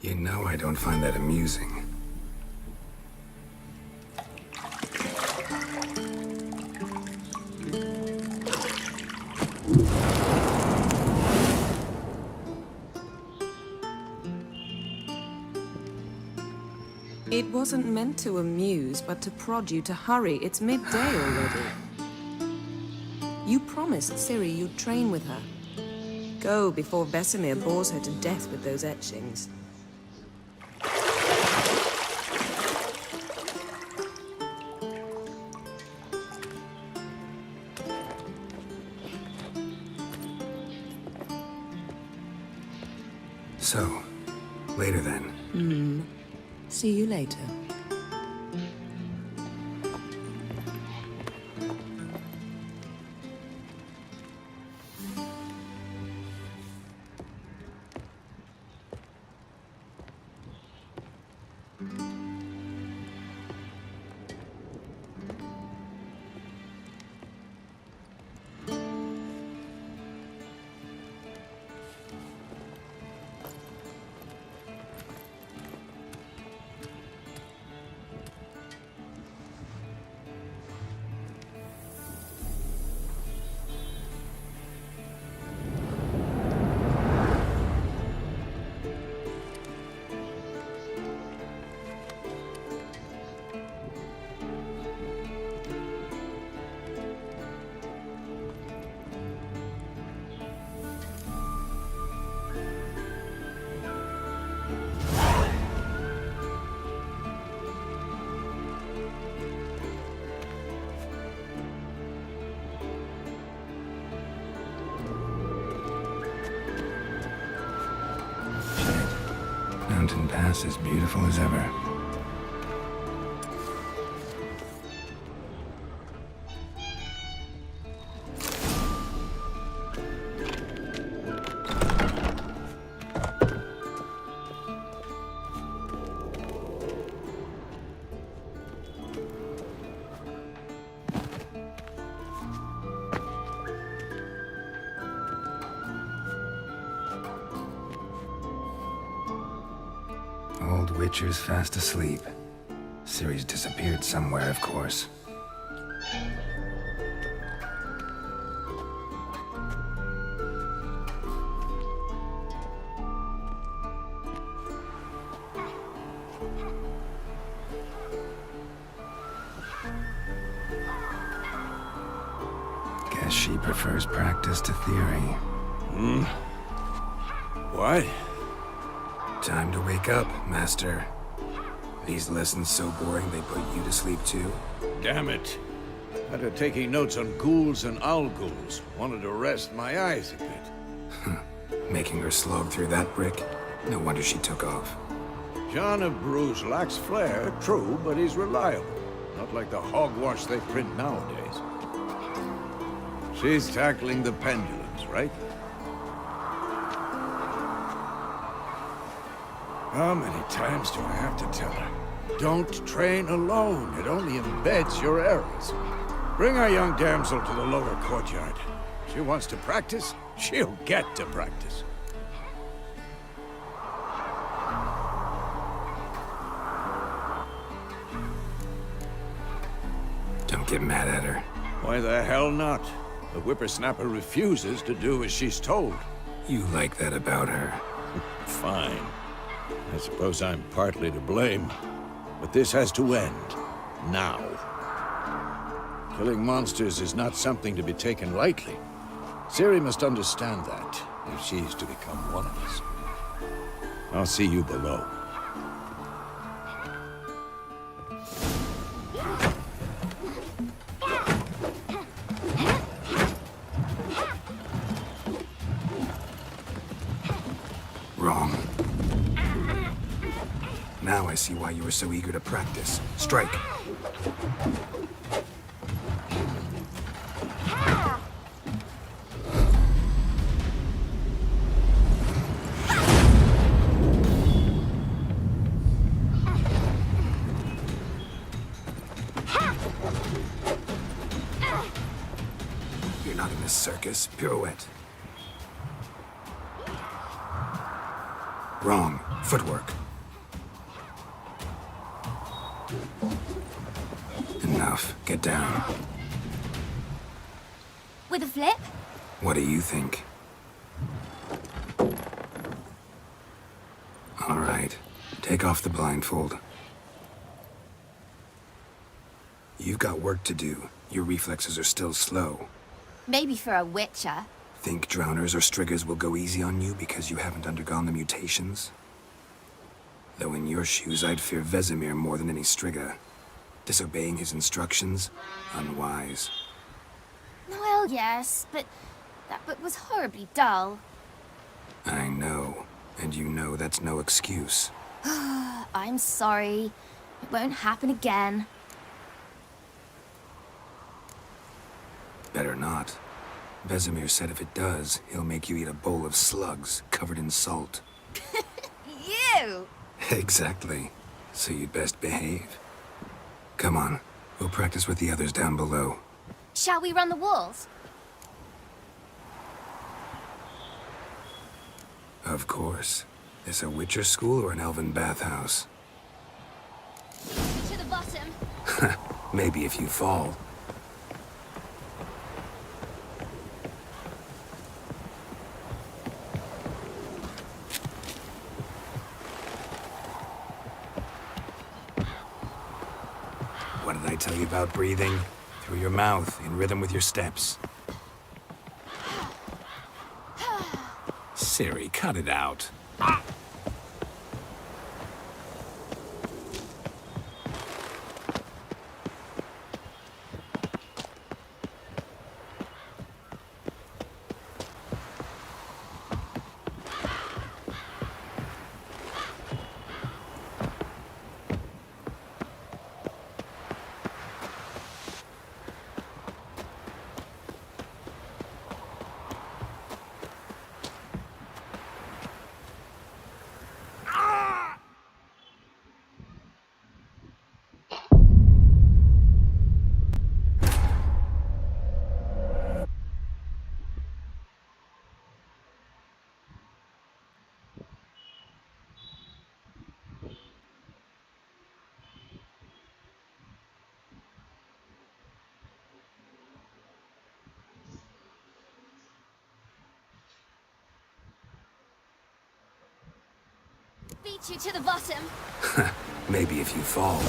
You know I don't find that amusing. It wasn't meant to amuse, but to prod you to hurry. It's midday already. You promised Ciri you'd train with her. Go before Vesemir bores her to death with those etchings. So, later then. See you later. Mountain Pass as beautiful as ever. Old Witcher's fast asleep. Ciri's disappeared somewhere, of course. Guess she prefers practice to theory. What? Time to wake up, Master. These lessons so boring they put you to sleep too? Damn it. After taking notes on ghouls and owl ghouls, wanted to rest my eyes a bit. Making her slog through that brick? No wonder she took off. John of Bruges lacks flair, true, but he's reliable. Not like the hogwash they print nowadays. She's tackling the pendulums, right? How many times do I have to tell her? Don't train alone. It only embeds your errors. Bring our young damsel to the lower courtyard. She wants to practice, she'll get to practice. Don't get mad at her. Why the hell not? The whippersnapper refuses to do as she's told. You like that about her. Fine. I suppose I'm partly to blame. But this has to end. Now. Killing monsters is not something to be taken lightly. Ciri must understand that, if she's to become one of us. I'll see you below. Wrong. Now I see why you were so eager to practice. Strike. You're not in this circus. Pirouette. Wrong. Footwork. Enough. Get down. With a flip? What do you think? All right. Take off the blindfold. You've got work to do. Your reflexes are still slow. Maybe for a witcher. Think drowners or striggers will go easy on you because you haven't undergone the mutations? Though in your shoes, I'd fear Vesemir more than any strigger. Disobeying his instructions? Unwise. Well, yes, but that book was horribly dull. I know. And you know that's no excuse. I'm sorry. It won't happen again. Better not. Vesemir said if it does, he'll make you eat a bowl of slugs covered in salt. You! Exactly. So you'd best behave. Come on. We'll practice with the others down below. Shall we run the walls? Of course. This a Witcher school or an elven bathhouse? To the bottom. Maybe if you fall. What did I tell you about breathing? Through your mouth, in rhythm with your steps. Siri, cut it out. Beat you to the bottom. Maybe if you fall.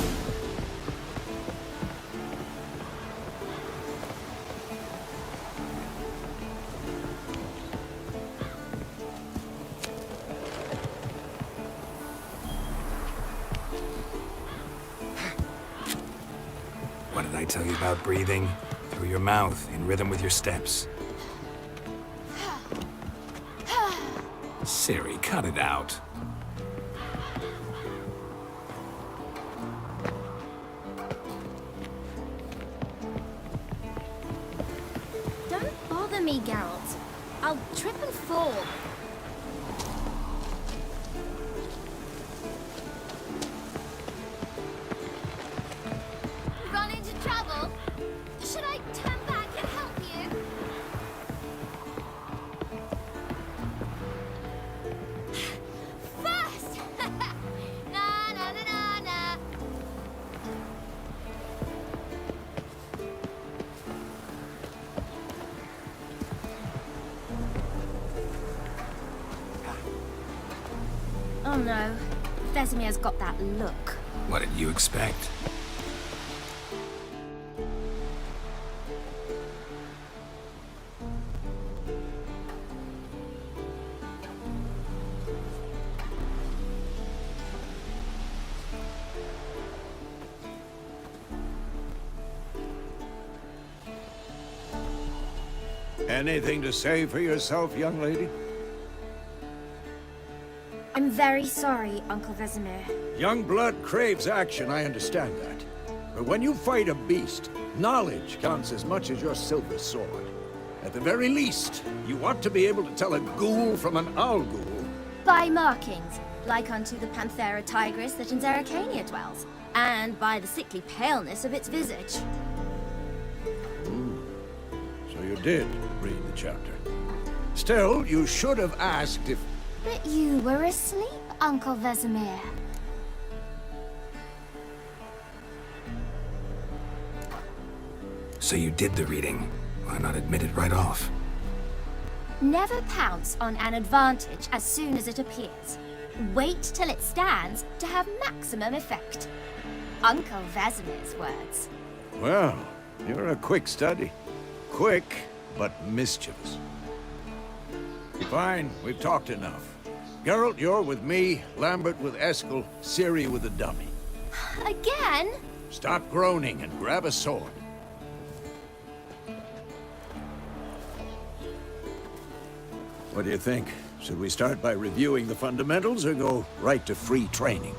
What did I tell you about breathing? Through your mouth, in rhythm with your steps. Siri, cut it out. Don't bother me, Geralt. I'll trip and fall. Run into trouble? Should I turn back and help you? First! Na na na na na. Oh no, Vesemir's got that look. What did you expect? Anything to say for yourself, young lady? I'm very sorry, Uncle Vesemir. Young blood craves action, I understand that. But when you fight a beast, knowledge counts as much as your silver sword. At the very least, you ought to be able to tell a ghoul from an owl ghoul. By markings, like unto the Panthera tigris that in Zerrikania dwells, and by the sickly paleness of its visage. So you did read the chapter. Still, you should have asked if... But you were asleep, Uncle Vesemir. So you did the reading. Why not admit it right off? Never pounce on an advantage as soon as it appears. Wait till it stands to have maximum effect. Uncle Vesemir's words. Well, you're a quick study. Quick, but mischievous. Fine, we've talked enough. Geralt, you're with me, Lambert with Eskel, Ciri with the dummy. Again? Stop groaning and grab a sword. What do you think? Should we start by reviewing the fundamentals or go right to free training?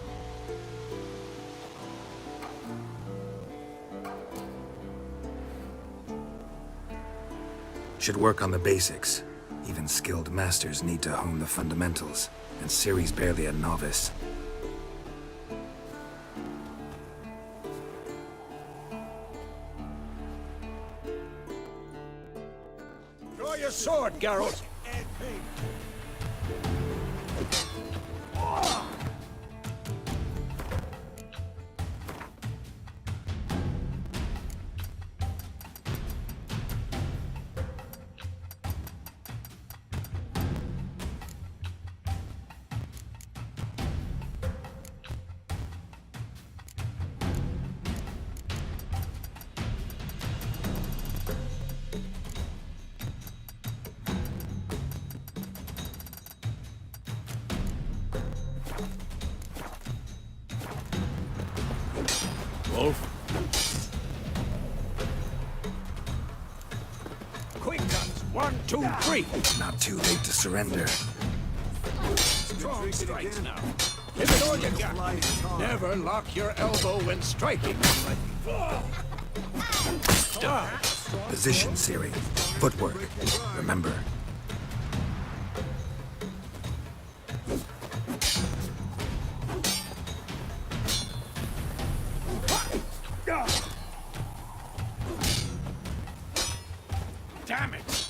Should work on the basics. Even skilled masters need to hone the fundamentals, and Ciri's barely a novice. Draw your sword, Geralt! Wolf. Quick cuts. 1, 2, 3. Not too late to surrender. Strong strikes now. Give it all you got. Never lock your elbow when striking. Position, Ciri. Footwork. Remember. Damn it!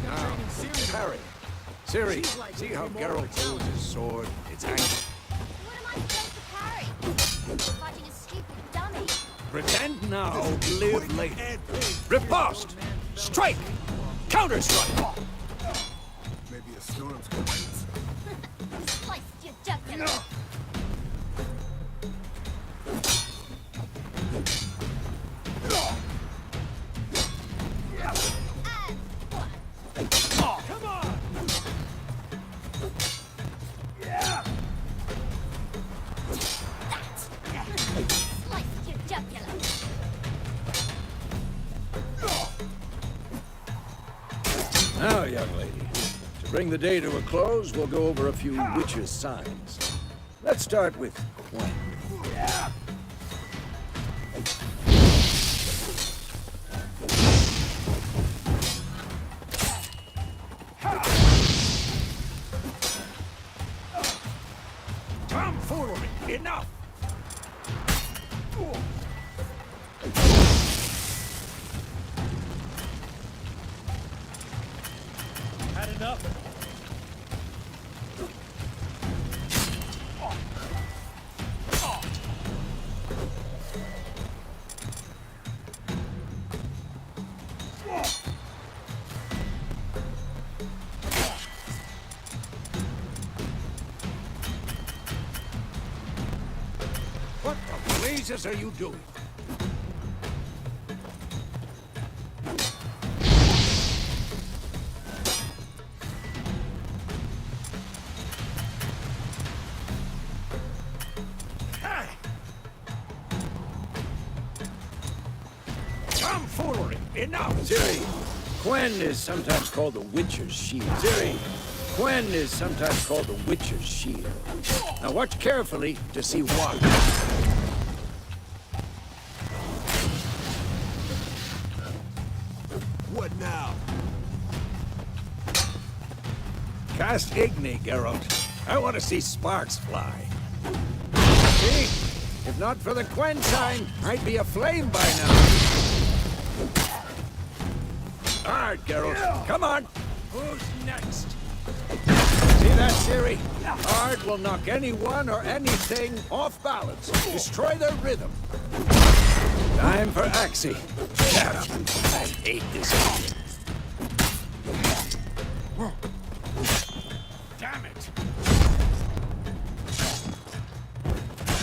Now, parry. Ciri, see how Geralt throws his sword? It's angry. What am I supposed to parry? Fighting a stupid dummy. Pretend now, live later. Riposte! Strike! Counter-strike! Maybe a storm's coming. Sliced your jugular. Come on! Sliced your jugular. Now, young lady, to bring the day to a close, we'll go over a few witches' signs. Let's start with Quen. Tomfoolery! Enough! Had enough? What the blazes are you doing? Tomfoolery! Enough! Ciri, Quen is sometimes called the Witcher's Shield. Ciri, Quen is sometimes called the Witcher's Shield. Now watch carefully to see why. What now? Cast Igni, Geralt. I want to see sparks fly. See? If not for the Quen sign, I'd be aflame by now. All right, Geralt, come on. Who's next? See that, Ciri? Art will knock anyone or anything off balance. Destroy their rhythm. Time for Axie. Shut up. I hate this. Damn it.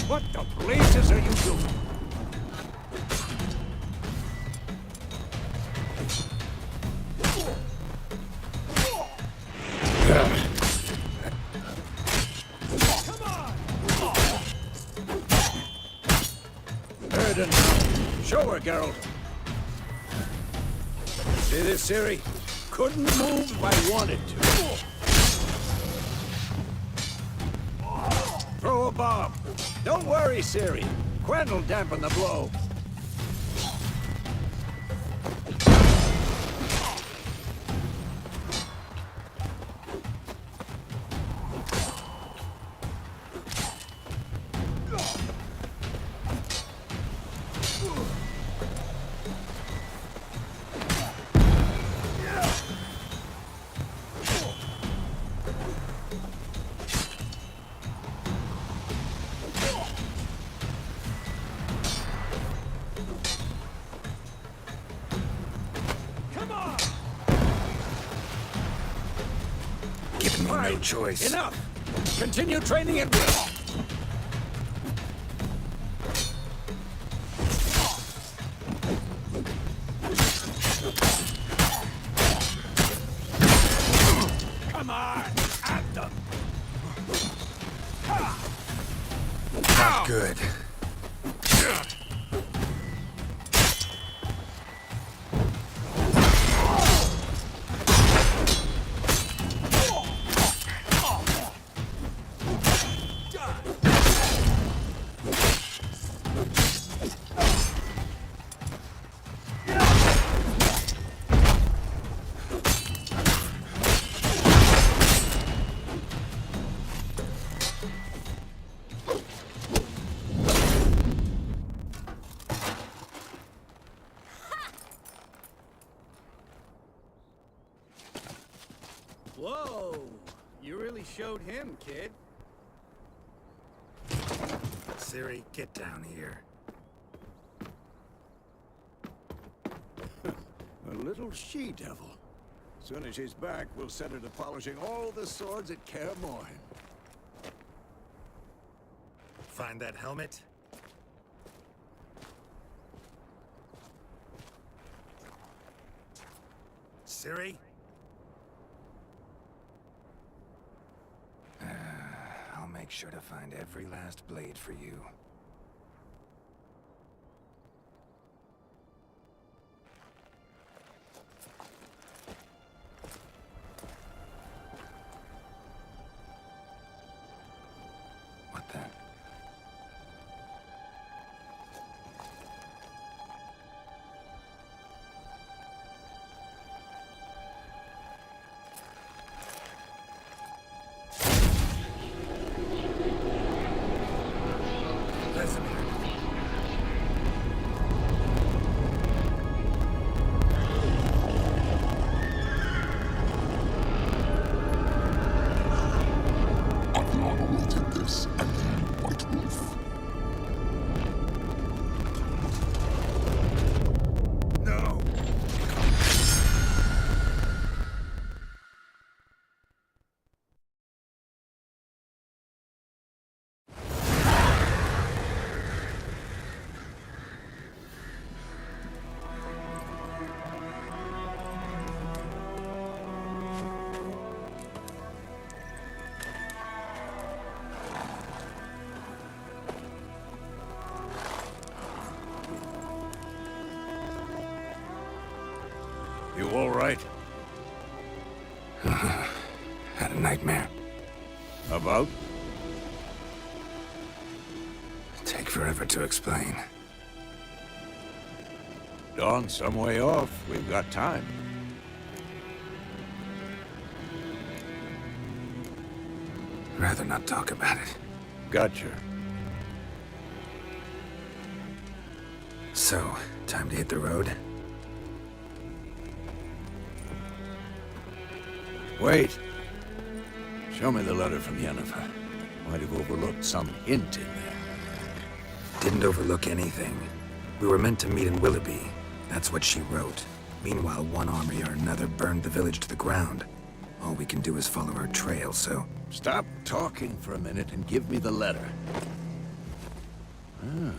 What the blazes are you doing? Show her, Geralt. See this, Ciri? Couldn't move if I wanted to. Throw a bomb. Don't worry, Ciri. Quen will dampen the blow. No choice. Enough! Continue training at will. Come on! At them! Not good. Whoa! You really showed him, kid. Ciri, get down here. A little she-devil. Soon as she's back, we'll set her to polishing all the swords at Kaer Morhen. Find that helmet? Ciri? I'll make sure to find every last blade for you. What the? You all right? Had a nightmare. About? Take forever to explain. Dawn's some way off. We've got time. Rather not talk about it. Gotcha. So, time to hit the road? Wait. Show me the letter from Yennefer. Might have overlooked some hint in there. Didn't overlook anything. We were meant to meet in Willoughby. That's what she wrote. Meanwhile, one army or another burned the village to the ground. All we can do is follow her trail, so... Stop talking for a minute and give me the letter. Oh,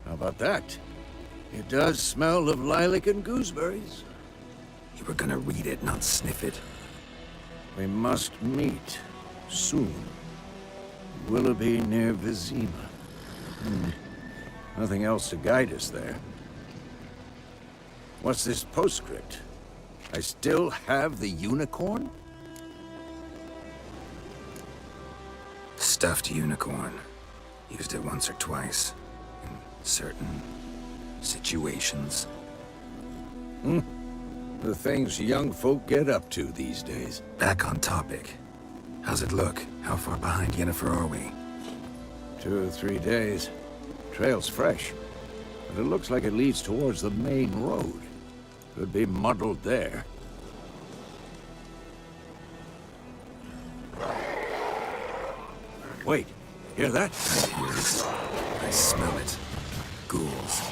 how about that? It does smell of lilac and gooseberries. You were gonna read it, not sniff it. We must meet soon. Willoughby near Vizima. Nothing else to guide us there. What's this postscript? I still have the unicorn? Stuffed unicorn. Used it once or twice. In certain situations. The things young folk get up to these days. Back on topic. How's it look? How far behind Yennefer are we? 2 or 3 days. Trail's fresh, but it looks like it leads towards the main road. Could be muddled there. Wait, hear that? I hear it. I smell it. Ghouls.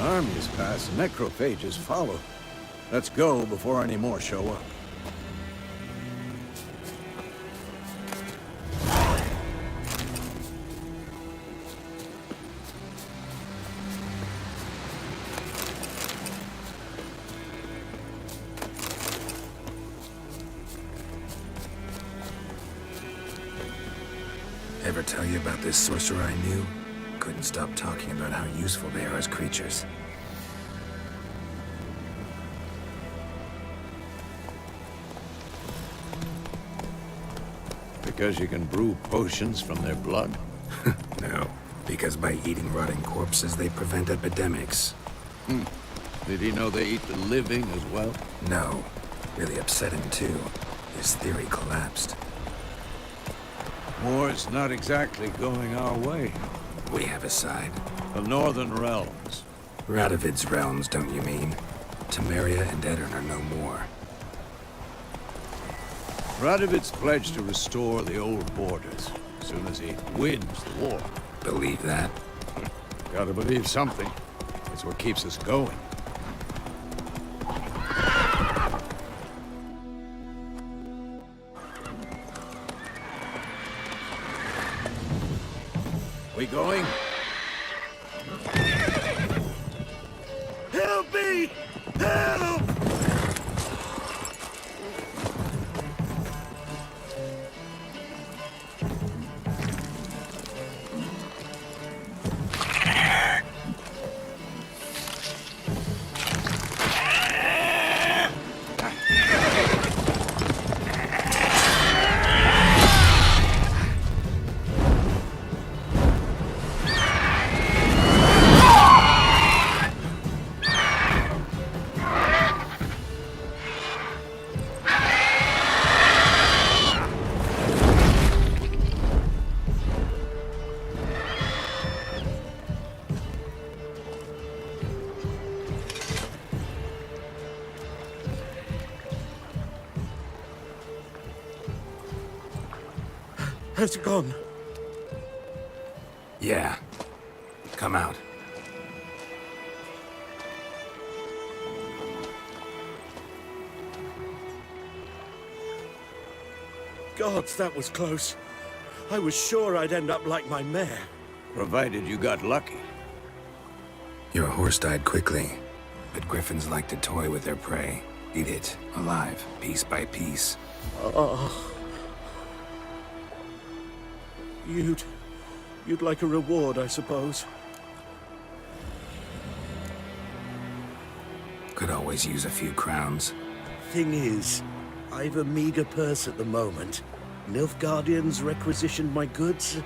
Armies pass, necrophages follow. Let's go before any more show up. Ever tell you about this sorcerer I knew? Couldn't stop talking about how useful they are as creatures. Because you can brew potions from their blood? No, because by eating rotting corpses, they prevent epidemics. Did he know they eat the living as well? No. Really upset him, too. His theory collapsed. War's not exactly going our way. We have a side. The Northern Realms. Radovid's realms, don't you mean? Temeria and Edirn are no more. Radovid's pledged to restore the old borders as soon as he wins the war. Believe that? Gotta believe something. It's what keeps us going. We going? Help me! Help! Has it gone? Yeah. Come out. Gods, that was close. I was sure I'd end up like my mare. Provided you got lucky. Your horse died quickly, but griffins like to toy with their prey. Eat it, alive, piece by piece. Oh. You'd like a reward, I suppose. Could always use a few crowns. thing is, I've a meager purse at the moment. Nilfgaardians requisitioned my goods.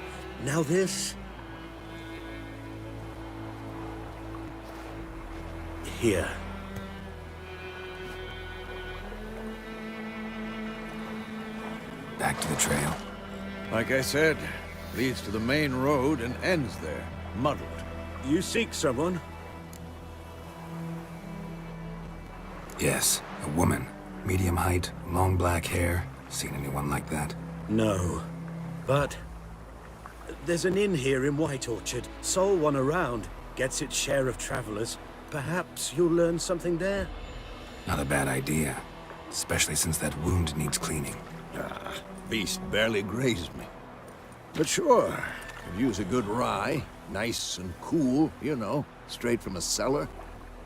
Now this. Here. Back to the trail. Like I said, leads to the main road and ends there, muddled. You seek someone? Yes, a woman. Medium height, long black hair. Seen anyone like that? No. But there's an inn here in White Orchard. Sole one around. Gets its share of travelers. Perhaps you'll learn something there? Not a bad idea. Especially since that wound needs cleaning. Beast barely grazed me. But sure, could use a good rye. Nice and cool, you know, straight from a cellar.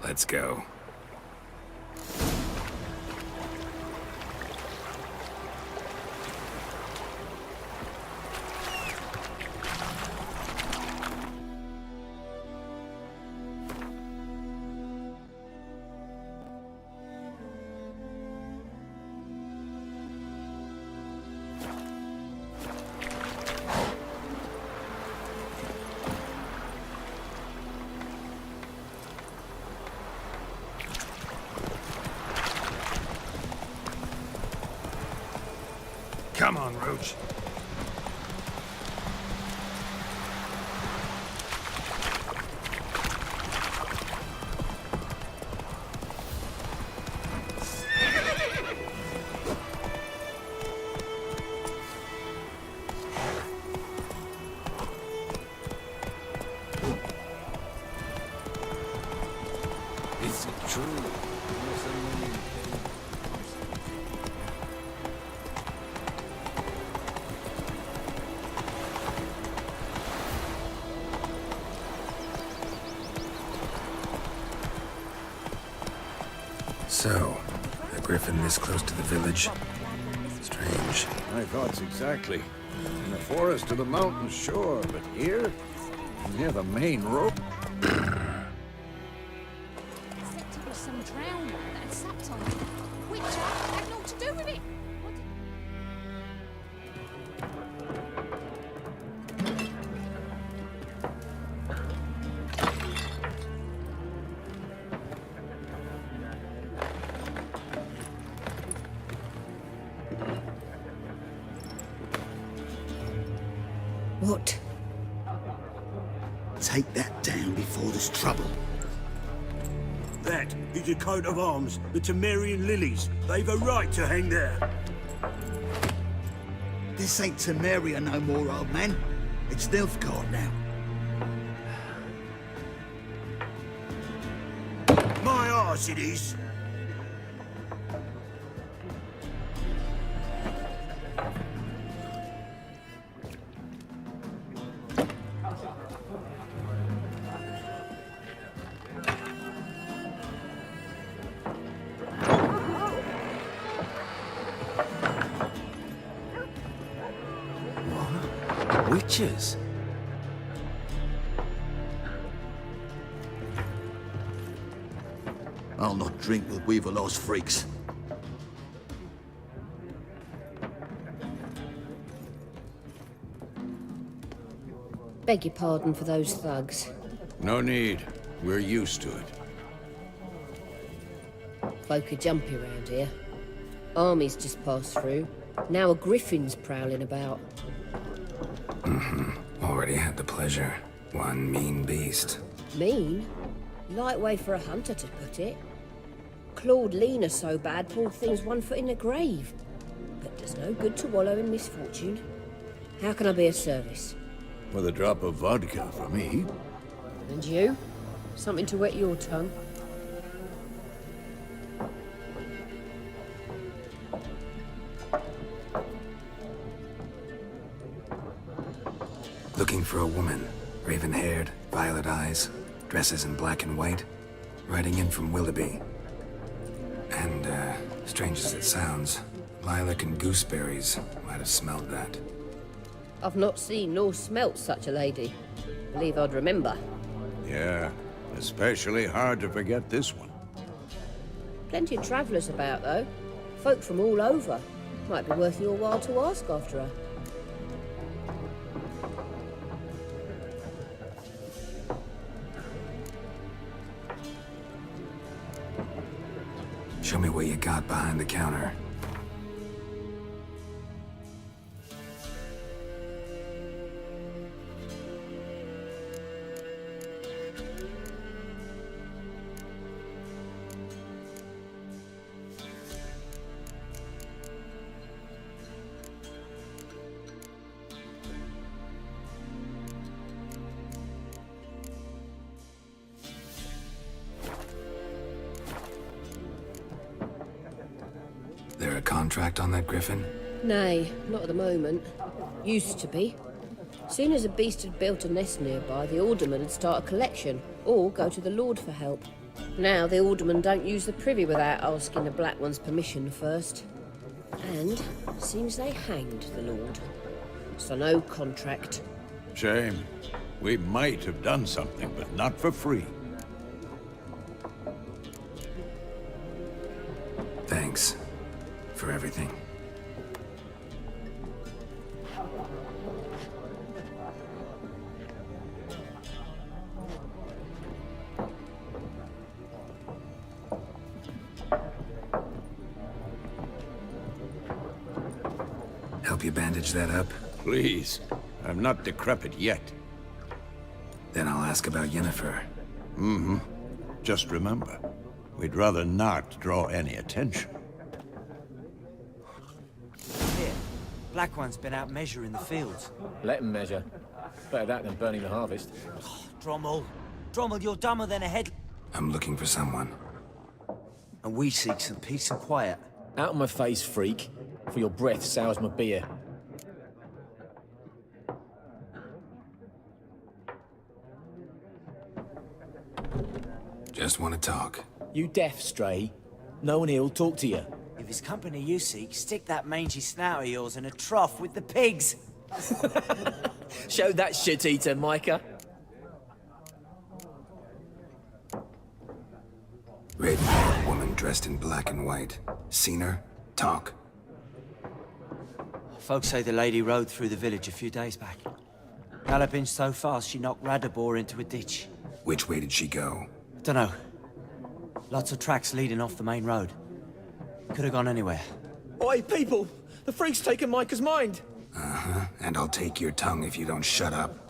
Let's go. Come on, Roach. Is it true? So, a griffin this close to the village? Strange. My thoughts exactly. In the forest or the mountains, sure, but here? Near the main road? Said it was some drowned one that had sapped on it. Which had naught to do with it. What? Take that down before there's trouble. That is a coat of arms, the Temerian lilies. They've a right to hang there. This ain't Temeria no more, old man. It's Nilfgaard now. My arse it is. Witches? I'll not drink with Weaverlaw's freaks. Beg your pardon for those thugs. No need. We're used to it. Folk are jumpy around here. Armies just passed through. Now a griffin's prowling about. Already had the pleasure. One mean beast. Mean? Light way for a hunter to put it. Clawed Lena so bad, poor thing's 1 foot in the grave. But does no good to wallow in misfortune. How can I be of service? With a drop of vodka for me. And you? Something to wet your tongue? Looking for a woman. Raven-haired, violet eyes, dresses in black and white. Riding in from Willoughby. And, strange as it sounds, lilac and gooseberries might have smelled that. I've not seen nor smelt such a lady. Believe I'd remember. Yeah, especially hard to forget this one. Plenty of travellers about, though. Folk from all over. Might be worth your while to ask after her. Show me what you got behind the counter. There a contract on that griffin? Nay, not at the moment. Used to be. Soon as a beast had built a nest nearby, the alderman would start a collection, or go to the Lord for help. Now the alderman don't use the privy without asking the Black One's permission first. And seems they hanged the Lord. So no contract. Shame. We might have done something, but not for free. Thanks for everything. Help you bandage that up? Please. I'm not decrepit yet. Then I'll ask about Yennefer. Mm-hmm. Just remember, we'd rather not draw any attention. Here, Black One's been out measuring the fields. Let him measure. Better that than burning the harvest. Drommel. Drommel, you're dumber than a head... I'm looking for someone. And we seek some peace and quiet. Out of my face, freak. For your breath sours my beer. Just want to talk. You deaf, Stray? No one here'll talk to you. If it's company you seek, stick that mangy snout of yours in a trough with the pigs. Show that shit-eater, Micah. Red-haired woman dressed in black and white. Seen her? Talk. Folks say the lady rode through the village a few days back. Galloping so fast she knocked Radabor into a ditch. Which way did she go? Dunno. Lots of tracks leading off the main road. Could have gone anywhere. Oi, people! The freak's taken Micah's mind! Uh-huh. And I'll take your tongue if you don't shut up.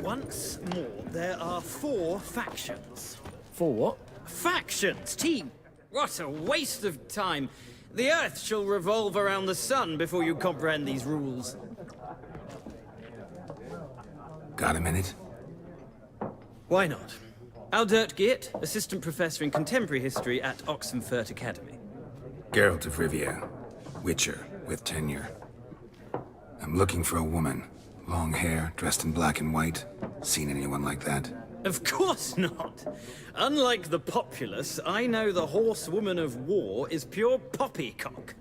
Once more, there are 4 factions. For what? Factions, team! What a waste of time. The Earth shall revolve around the sun before you comprehend these rules. Got a minute? Why not? Aldert Geert, Assistant Professor in Contemporary History at Oxenfurt Academy. Geralt of Rivia. Witcher, with tenure. I'm looking for a woman. Long hair, dressed in black and white. Seen anyone like that? Of course not. Unlike the populace, I know the horsewoman of war is pure poppycock.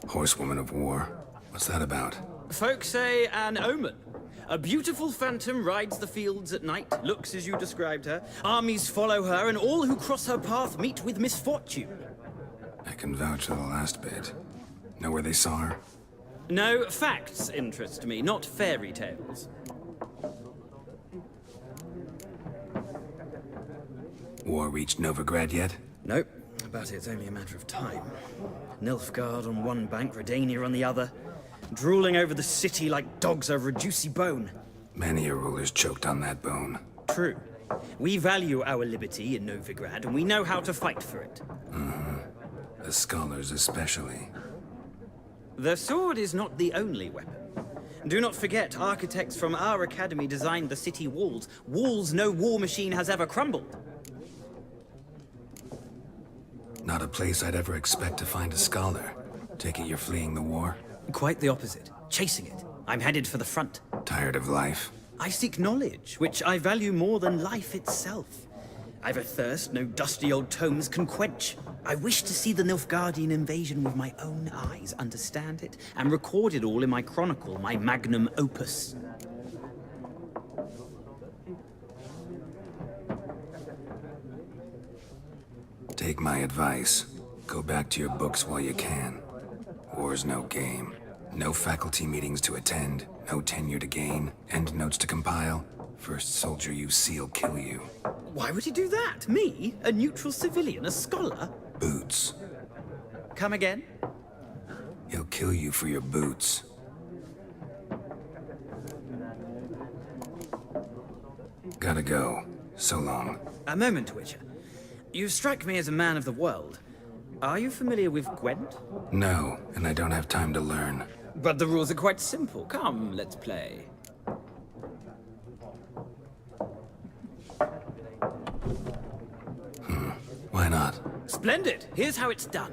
Horsewoman of war? What's that about? Folks say an omen. A beautiful phantom rides the fields at night, looks as you described her. Armies follow her, and all who cross her path meet with misfortune. I can vouch for the last bit. Know where they saw her? No, facts interest me, not fairy tales. War reached Novigrad yet? Nope, but it's only a matter of time. Nilfgaard on one bank, Redania on the other, drooling over the city like dogs over a juicy bone. Many a ruler's choked on that bone. True. We value our liberty in Novigrad, and we know how to fight for it. The scholars especially. The sword is not the only weapon. Do not forget, architects from our academy designed the city walls. Walls no war machine has ever crumbled. Not a place I'd ever expect to find a scholar. Take it you're fleeing the war? Quite the opposite. Chasing it. I'm headed for the front. Tired of life? I seek knowledge, which I value more than life itself. I've a thirst no dusty old tomes can quench. I wish to see the Nilfgaardian invasion with my own eyes, understand it, and record it all in my chronicle, my magnum opus. Take my advice. Go back to your books while you can. War's no game. No faculty meetings to attend, no tenure to gain, end notes to compile. First soldier you see'll kill you. Why would he do that? Me? A neutral civilian? A scholar? Boots. Come again? He'll kill you for your boots. Gotta go. So long. A moment, Witcher. You strike me as a man of the world. Are you familiar with Gwent? No, and I don't have time to learn. But the rules are quite simple. Come, let's play. Why not? Splendid! Here's how it's done.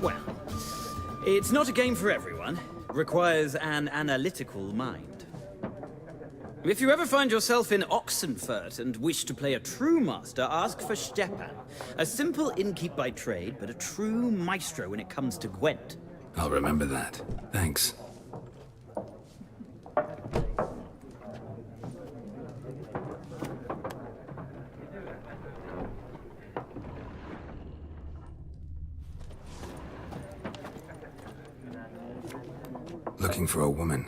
Well, it's not a game for everyone. Requires an analytical mind. If you ever find yourself in Oxenfurt and wish to play a true master, ask for Stepan. A simple innkeep by trade, but a true maestro when it comes to Gwent. I'll remember that. Thanks. Looking for a woman.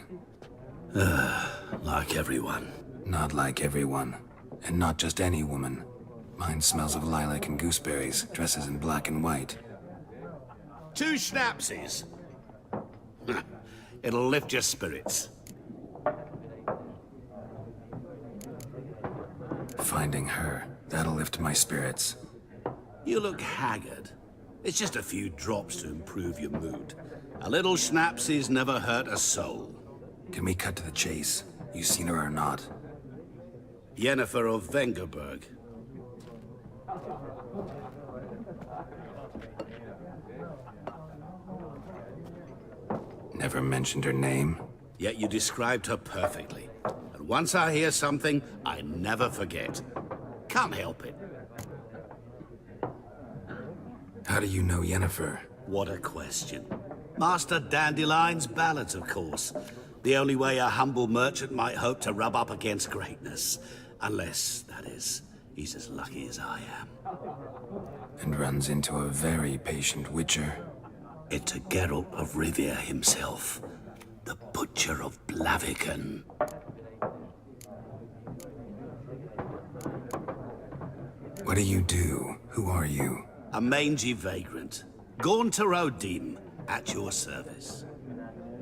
Like everyone. Not like everyone. And not just any woman. Mine smells of lilac and gooseberries, dresses in black and white. 2 schnapsies. It'll lift your spirits. Finding her, that'll lift my spirits. You look haggard. It's just a few drops to improve your mood. A little schnapsies never hurt a soul. Can we cut to the chase? You seen her or not? Yennefer of Vengerberg. Never mentioned her name? Yet you described her perfectly. And once I hear something, I never forget. Can't help it. How do you know Yennefer? What a question. Master Dandelion's ballads, of course. The only way a humble merchant might hope to rub up against greatness. Unless, that is, he's as lucky as I am. And runs into a very patient witcher. It's a Geralt of Rivia himself. The Butcher of Blaviken. What do you do? Who are you? A mangy vagrant. Gaunter Odim, at your service.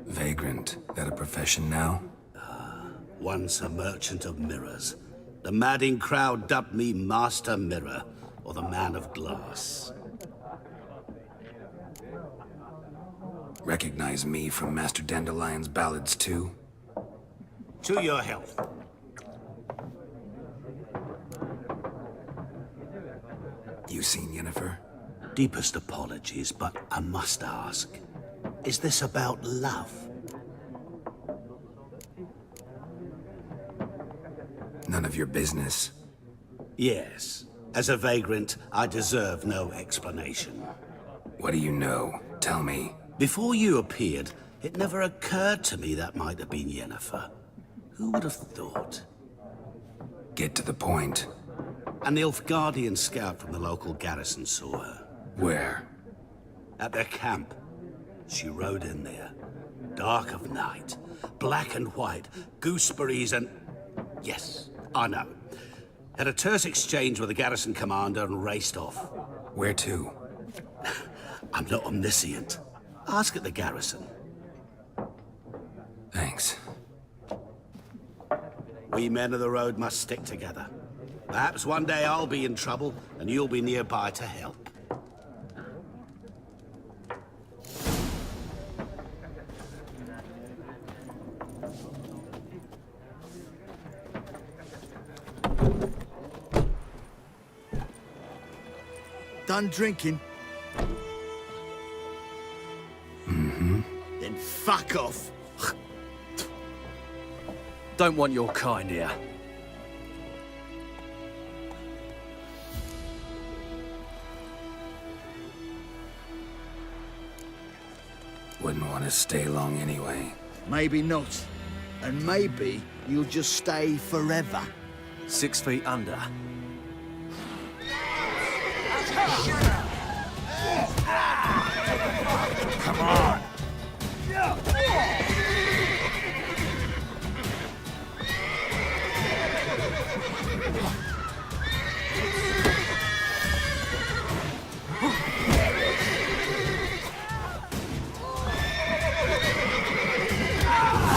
Vagrant. That a profession now? Once a merchant of mirrors. The madding crowd dubbed me Master Mirror, or the Man of Glass. Recognize me from Master Dandelion's ballads too? To your health. You seen Yennefer? Deepest apologies, but I must ask. Is this about love? None of your business. Yes. As a vagrant, I deserve no explanation. What do you know? Tell me. Before you appeared, it never occurred to me that might have been Yennefer. Who would have thought? Get to the point. An Nilfgaardian scout from the local garrison saw her. Where? At their camp. She rode in there. Dark of night. Black and white. Gooseberries and... Yes, I know. Had a terse exchange with the garrison commander and raced off. Where to? I'm not omniscient. Ask at the garrison. Thanks. We men of the road must stick together. Perhaps one day I'll be in trouble, and you'll be nearby to help. Done drinking? Mm-hmm. Then fuck off. Don't want your kind here. Wouldn't want to stay long anyway. Maybe not. And maybe you'll just stay forever. 6 feet under. Come on!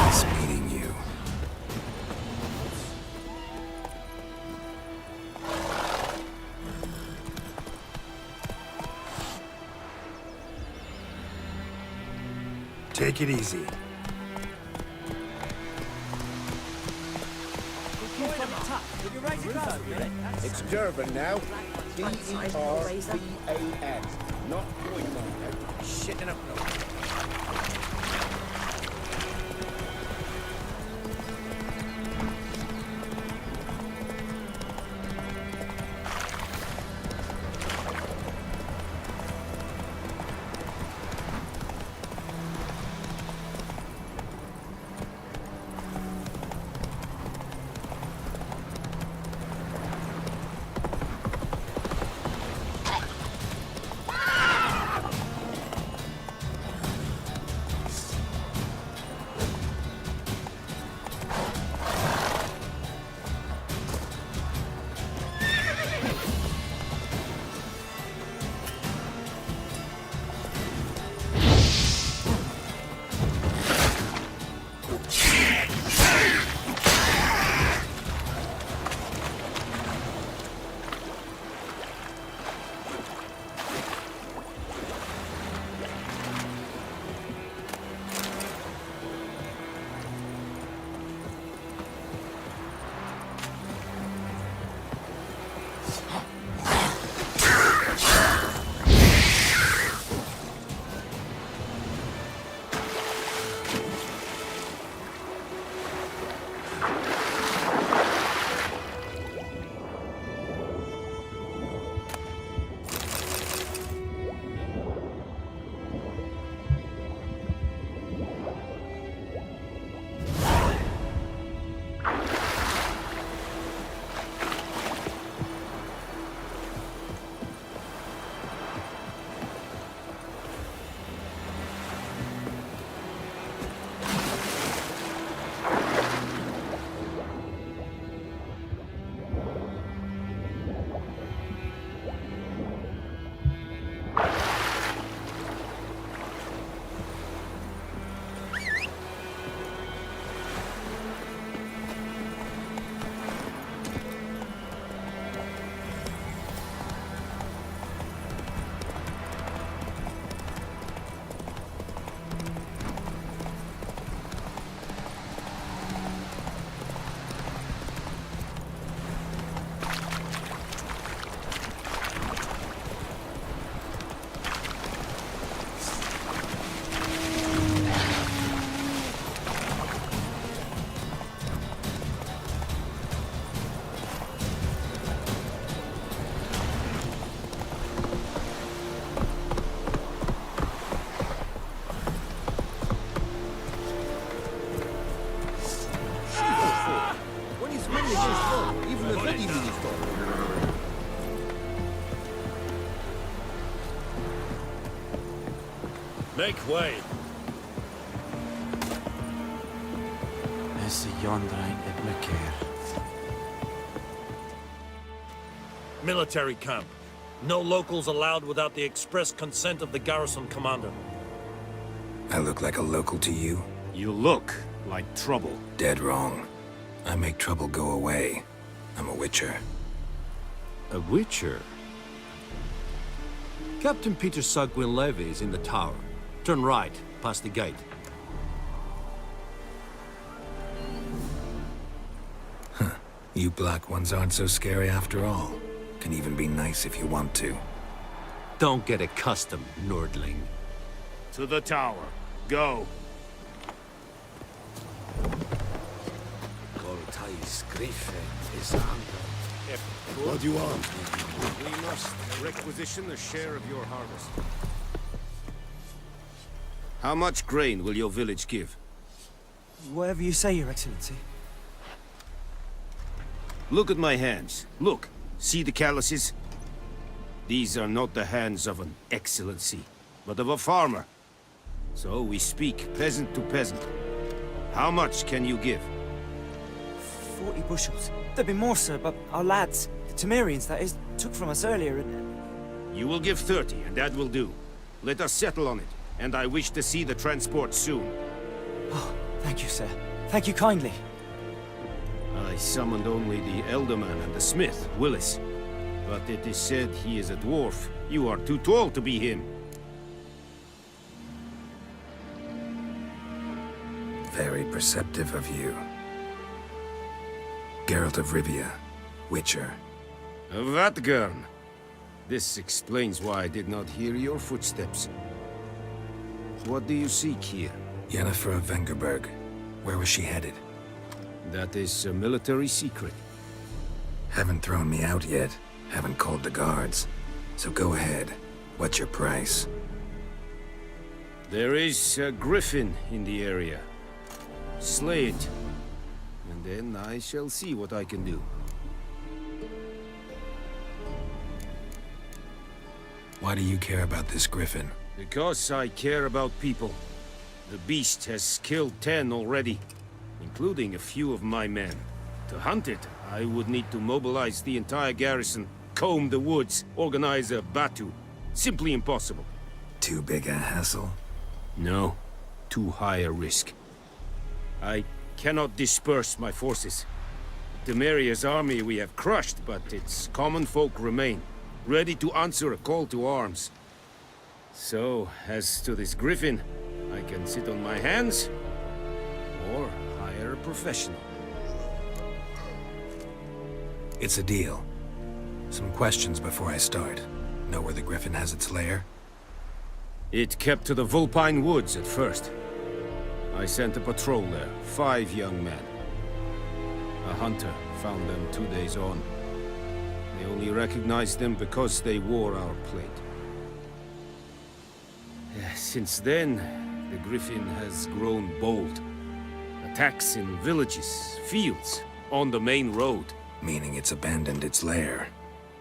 Nice meeting you. Take it easy. It's Durban now. D-E-R-B-A-N. Not Boyman. Shitting up. Make way. Is yondering at McCare. Military camp. No locals allowed without the express consent of the garrison commander. I look like a local to you? You look Like trouble. Dead wrong. I make trouble go away. I'm a witcher. A witcher? Captain Peter Sagwin Levy is in the tower. Turn right, past the gate. Huh. You black ones aren't so scary after all. Can even be nice if you want to. Don't get accustomed, Nordling. To the tower. Go. What do you want? We must requisition a share of your harvest. How much grain will your village give? Whatever you say, Your Excellency. Look at my hands. Look. See the calluses? These are not the hands of an excellency, but of a farmer. So we speak peasant to peasant. How much can you give? 40 bushels. There'd be more, sir, but our lads, the Temerians, that is, took from us earlier and... You will give 30, and that will do. Let us settle on it, and I wish to see the transport soon. Oh, thank you, sir. Thank you kindly. I summoned only the Elderman and the smith, Willis. But it is said he is a dwarf. You are too tall to be him. Very perceptive of you. Geralt of Rivia, Witcher. Vatgern. This explains why I did not hear your footsteps. What do you seek here? Yennefer of Vengerberg. Where was she headed? That is a military secret. Haven't thrown me out yet. Haven't called the guards. So go ahead. What's your price? There is a griffin in the area. Slay it. And then I shall see what I can do. Why do you care about this griffin? Because I care about people. The beast has killed 10 already, including a few of my men. To hunt it, I would need to mobilize the entire garrison, comb the woods, organize a batu. Simply impossible. Too big a hassle? No. Too high a risk. I cannot disperse my forces. Temeria's army we have crushed, but its common folk remain, ready to answer a call to arms. So, as to this griffin, I can sit on my hands, or hire a professional. It's a deal. Some questions before I start. Know where the griffin has its lair? It kept to the Vulpine Woods at first. I sent a patrol there, 5 young men. A hunter found them 2 days on. They only recognized them because they wore our plate. Since then, the griffin has grown bold. Attacks in villages, fields, on the main road. Meaning it's abandoned its lair.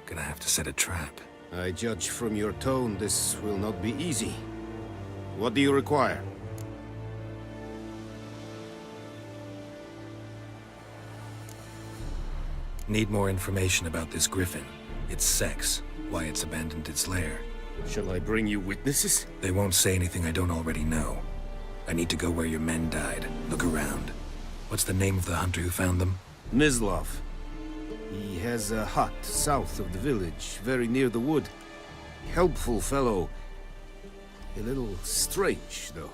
Gonna have to set a trap. I judge from your tone this will not be easy. What do you require? Need more information about this griffin. Its sex, why it's abandoned its lair. Shall I bring you witnesses? They won't say anything I don't already know. I need to go where your men died. Look around. What's the name of the hunter who found them? Mislav. He has a hut south of the village, very near the wood. Helpful fellow. A little strange, though.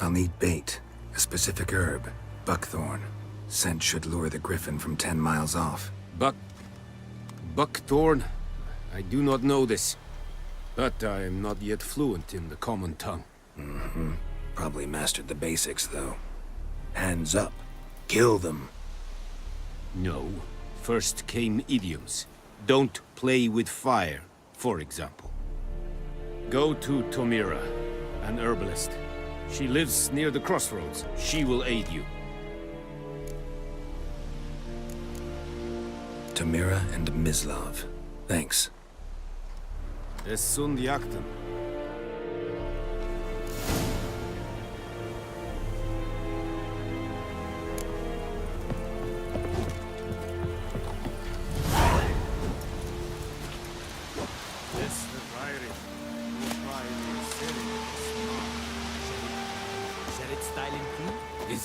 I'll need bait. A specific herb. Buckthorn. Scent should lure the griffin from 10 miles off. Buckthorn? I do not know this. But I am not yet fluent in the common tongue. Mm-hmm. Probably mastered the basics, though. Hands up. Kill them. No. First came idioms. Don't play with fire, for example. Go to Tomira, an herbalist. She lives near the crossroads. She will aid you. Tomira and Mislav. Thanks. Es sunt jagten.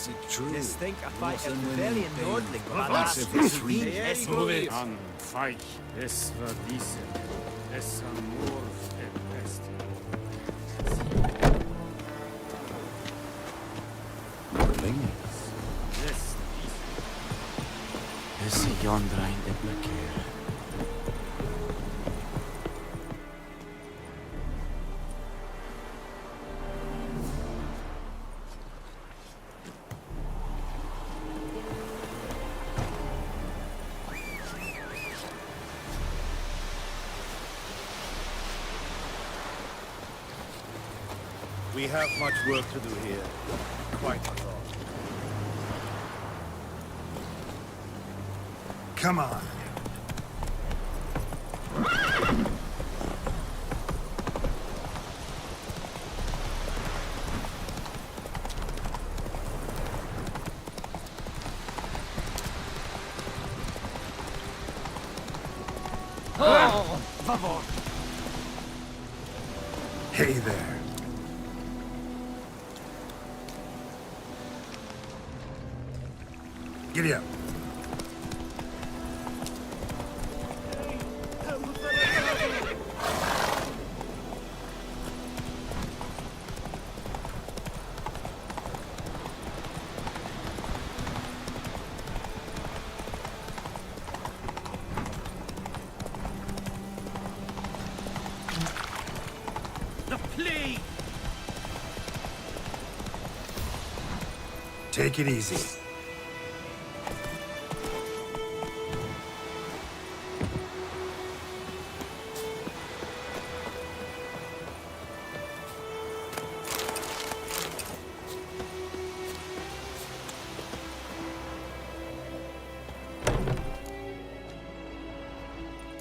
Is it true? Just think a fight Nothing of when rebellion they Nordling, pay but us every 3 Yes, days. An feich, es war diese, es amor best. Yes, Esse yonder ain't the blacker. We have much work to do here. Quite a lot. Come on. Oh, favor. Hey there. Giddy up. The plague! Take it easy.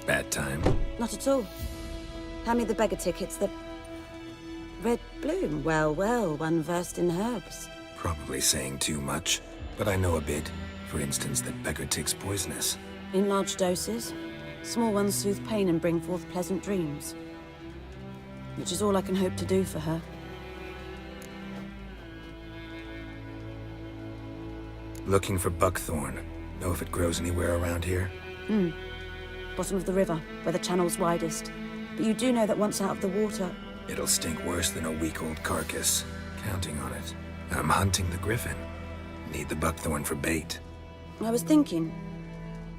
Bad time. Not at all. Hand me the beggar tickets, the... Red bloom. Well, well, one versed in herbs. Probably saying too much, but I know a bit. For instance, that beggar tick's poisonous. In large doses. Small ones soothe pain and bring forth pleasant dreams. Which is all I can hope to do for her. Looking for buckthorn. Know if it grows anywhere around here? Bottom of the river, where the channel's widest. But you do know that once out of the water... It'll stink worse than a week-old carcass. Counting on it. I'm hunting the griffin. Need the buckthorn for bait. I was thinking...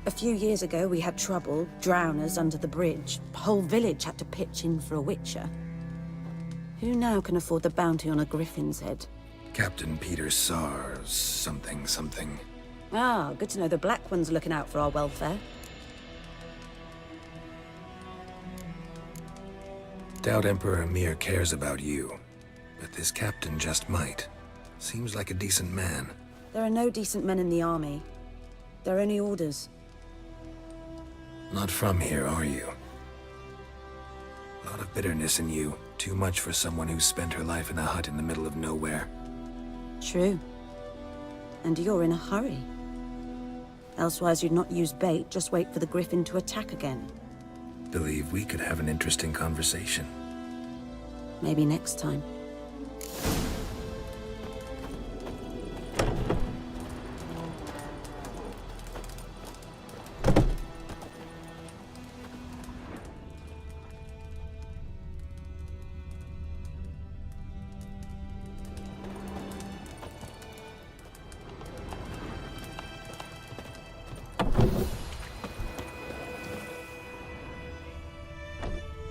A few years ago, we had trouble, drowners under the bridge. The whole village had to pitch in for a witcher. Who now can afford the bounty on a griffin's head? Captain Peter Sars, something. Ah, good to know the Black One's looking out for our welfare. Doubt Emperor Emir cares about you, but this captain just might. Seems like a decent man. There are no decent men in the army. They're only orders. Not from here, are you? A lot of bitterness in you. Too much for someone who spent her life in a hut in the middle of nowhere. True. And you're in a hurry. Elsewise you'd not use bait, just wait for the griffin to attack again. Believe we could have an interesting conversation. Maybe next time.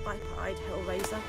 Pipe-eyed Hellraiser.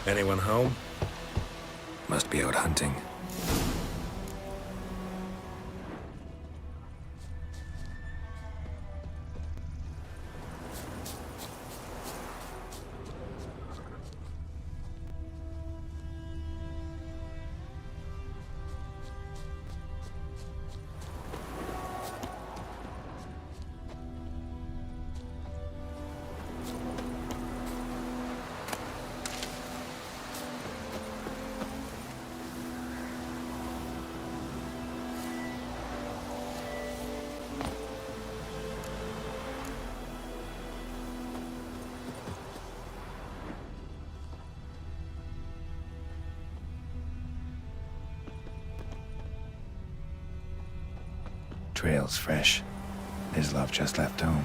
Anyone home? Must be out hunting. Trail's fresh. Islov just left home.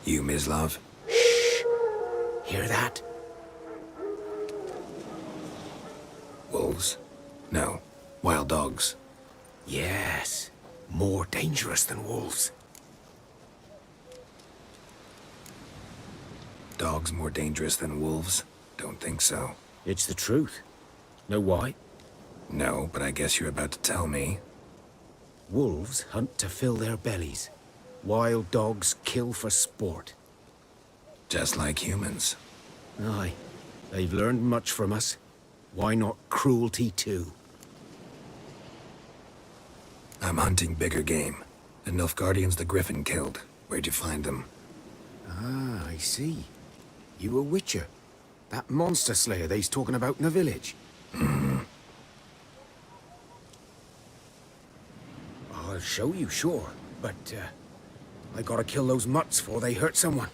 You, Mislov? Hear that? Wolves? No. Wild dogs. Yes. More dangerous than wolves. Dogs more dangerous than wolves? Don't think so. It's the truth. Know why? No, but I guess you're about to tell me. Wolves hunt to fill their bellies. Wild dogs kill for sport. Just like humans. Aye. They've learned much from us. Why not cruelty too? I'm hunting bigger game. The Nilfgaardians the Griffin killed. Where'd you find them? Ah, I see. You a witcher. That monster slayer they's talking about in the village. I'll show you, sure. But, I gotta kill those mutts before they hurt someone.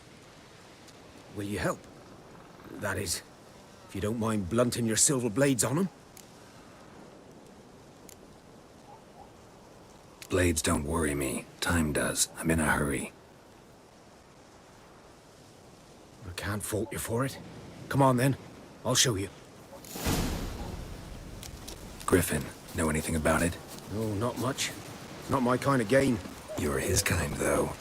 Will you help? That is, if you don't mind blunting your silver blades on them. Blades don't worry me. Time does. I'm in a hurry. I can't fault you for it. Come on then. I'll show you. Griffin, know anything about it? No, not much. Not my kind of game. You're his kind, though.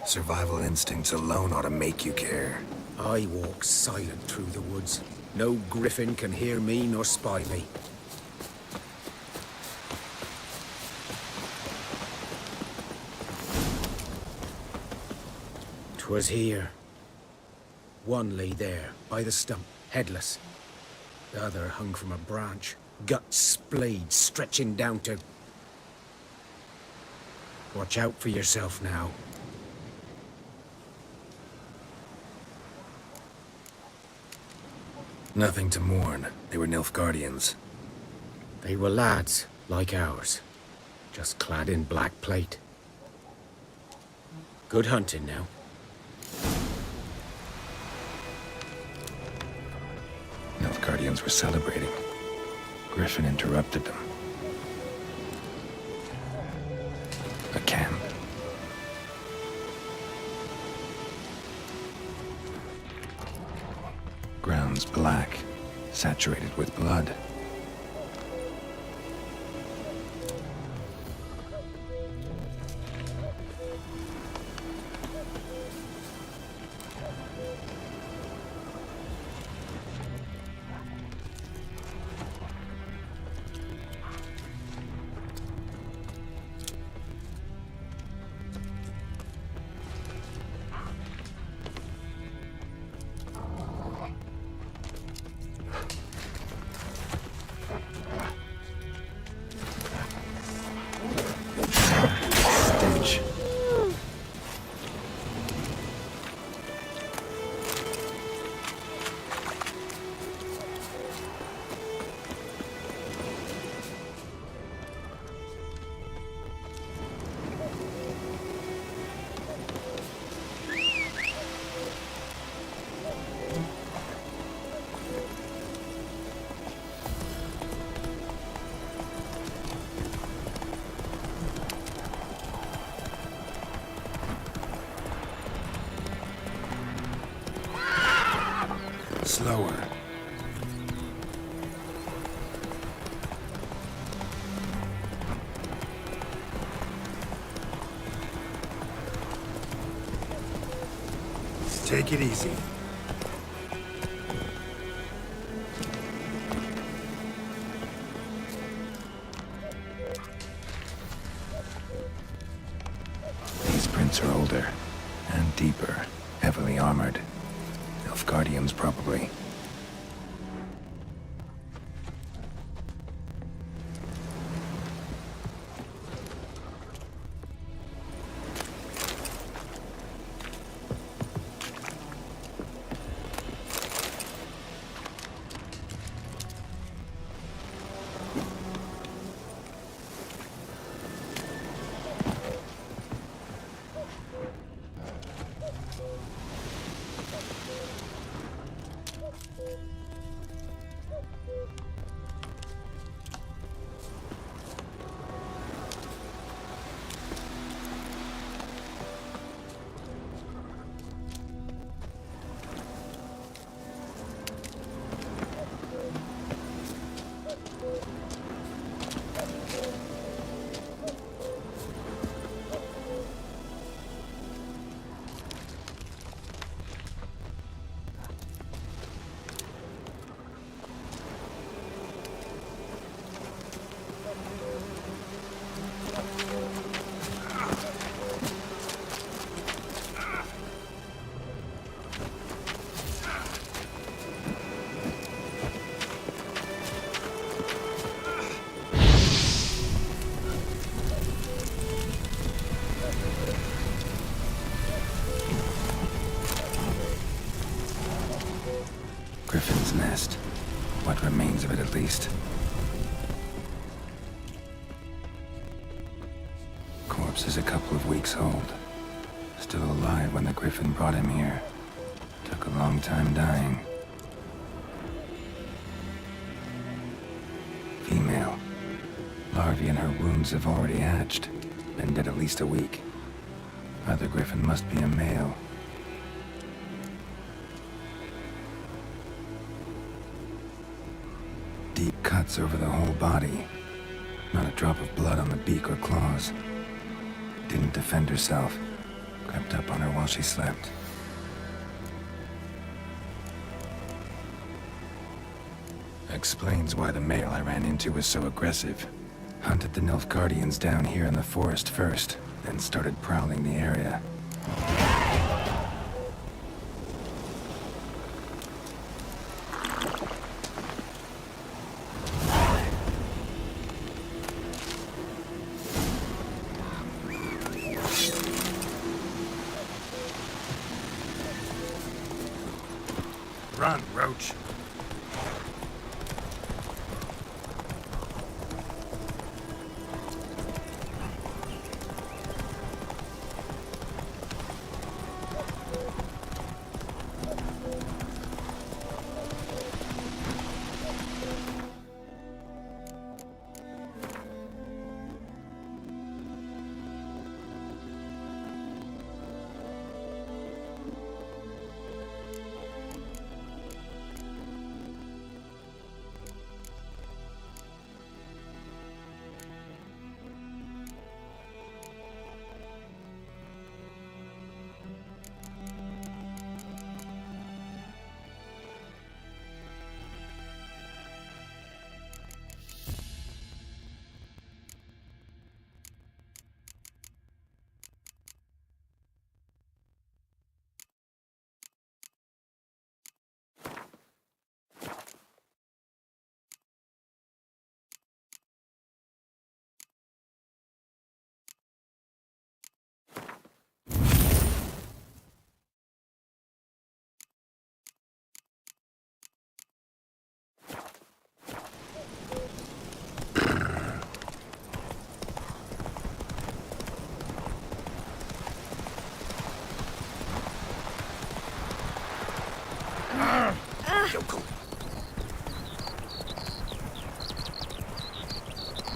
Survival instincts alone ought to make you care. I walk silent through the woods. No griffin can hear me nor spy me. 'Twas here. One lay there, by the stump, headless. The other hung from a branch, guts splayed, stretching down to... Watch out for yourself now. Nothing to mourn. They were Nilfgaardians. They were lads, like ours, just clad in black plate. Good hunting now. Nilfgaardians were celebrating. Griffin interrupted them. A camp. Ground's black, saturated with blood. slower. Take it easy. These prints are older and deeper, heavily armored. Nilfgaardians, probably. Griffin's nest. What remains of it, at least. Corpse is a couple of weeks old. Still alive when the Griffin brought him here. Took a long time dying. Female. Larvae in her wounds have already hatched. Been dead at least a week. Other Griffin must be a male. Deep cuts over the whole body. Not a drop of blood on the beak or claws. Didn't defend herself. Crept up on her while she slept. Explains why the male I ran into was so aggressive. Hunted the Nilfgaardians down here in the forest first, then started prowling the area. Run, Roach.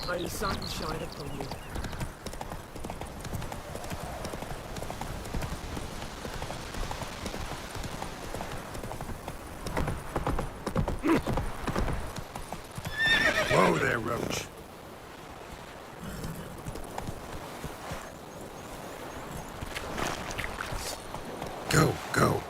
May the sun shine upon you. Go, go.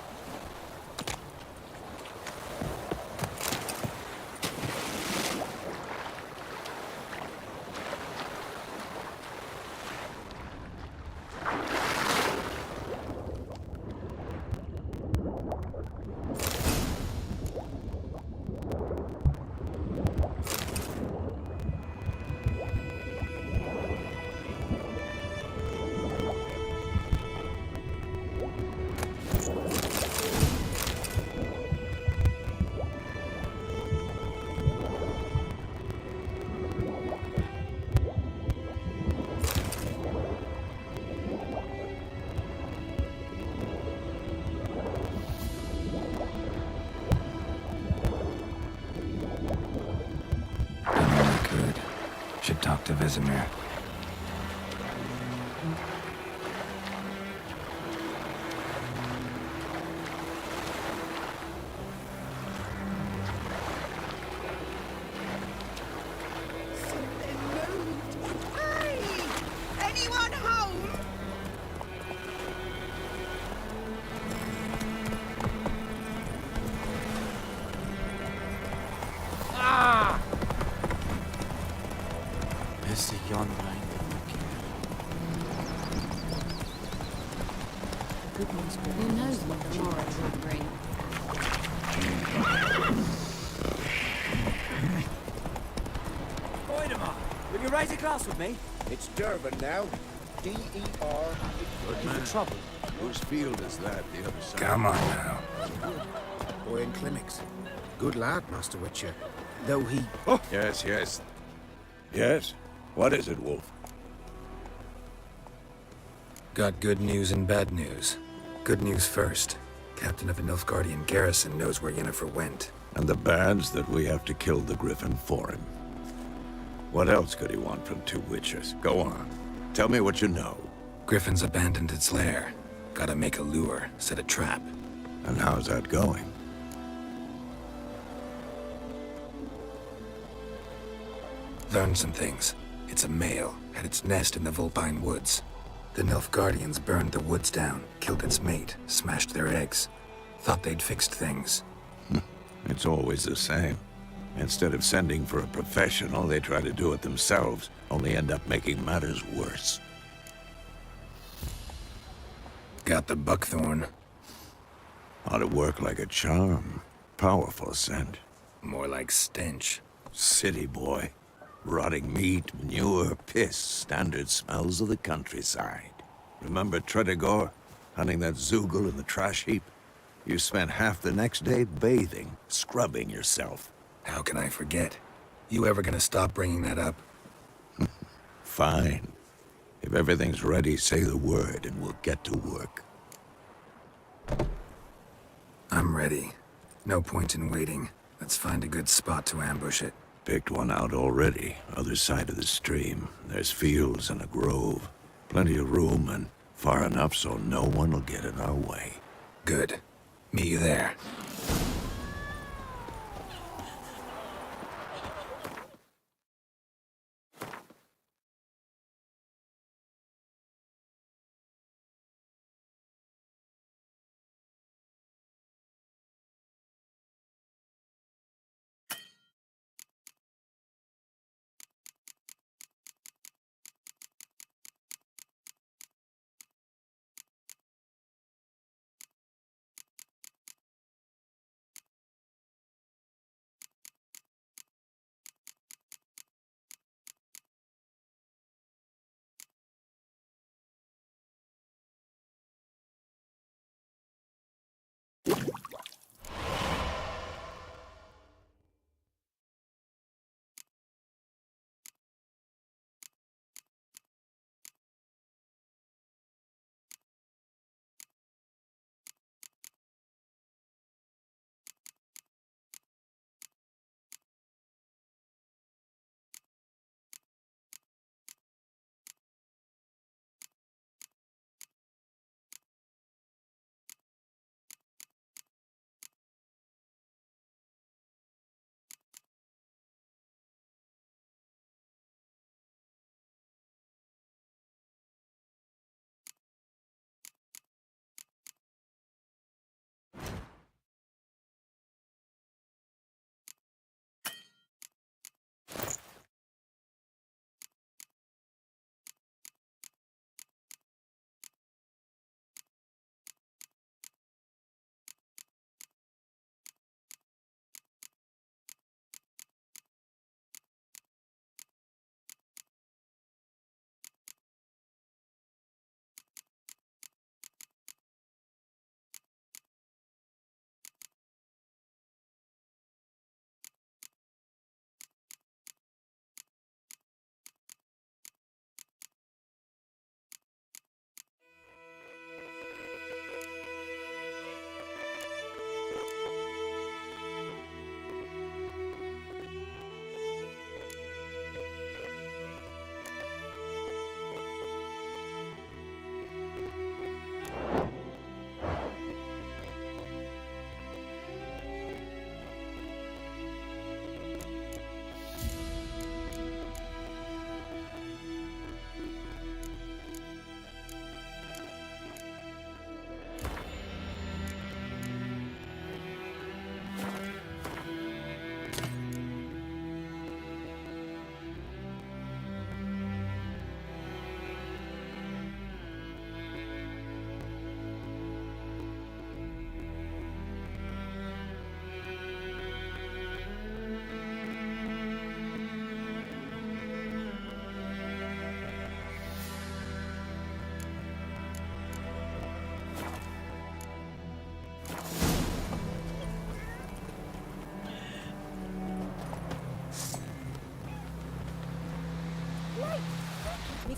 Good. Should talk to Vesemir. Anyone home? Ah! Esse yon mind. Who knows what the morrow will bring? Oidemar, will you raise a glass with me? It's Durban now. D-E-R. Looking for trouble. Whose field is that, the other side? Come on now. Boy in clinics. Good lad, Master Witcher. Though he... Oh! Yes, yes. Yes? What is it, Wolf? Got good news and bad news. Good news first. Captain of the Nilfgaardian garrison knows where Yennefer went. And the bad's that we have to kill the Griffin for him. What else could he want from two Witchers? Go on. Tell me what you know. Griffin's abandoned its lair. Gotta make a lure, set a trap. And how's that going? Learned some things. It's a male, had its nest in the Vulpine Woods. The Nilfgaardians burned the woods down, killed its mate, smashed their eggs. Thought they'd fixed things. It's always the same. Instead of sending for a professional, they try to do it themselves, only end up making matters worse. Got the buckthorn. Ought to work like a charm. Powerful scent. More like stench. City boy. Rotting meat, manure, piss, standard smells of the countryside. Remember Tredegor? Hunting that Zoogle in the trash heap? You spent half the next day bathing, scrubbing yourself. How can I forget? You ever gonna stop bringing that up? Fine. If everything's ready, say the word and we'll get to work. I'm ready. No point in waiting. Let's find a good spot to ambush it. Picked one out already, other side of the stream. There's fields and a grove. Plenty of room and far enough so no one will get in our way. Good. Meet you there.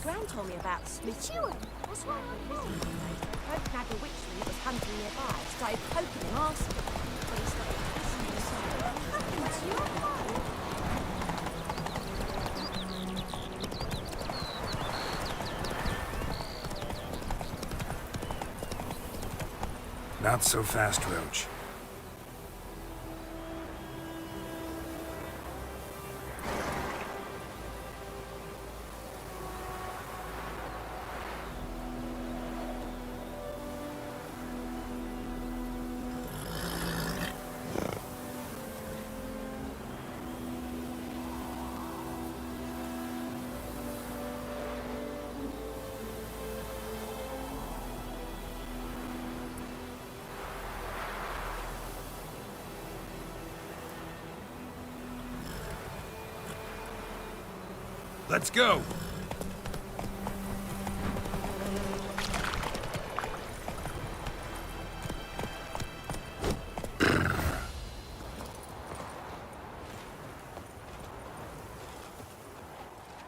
Gran told me about Smith. What's wrong with him? Folk had a witchman that was hunting nearby. Started poking him, asking him. But he started listening to something. What happened to your boy? Not so fast, Roach. Let's go!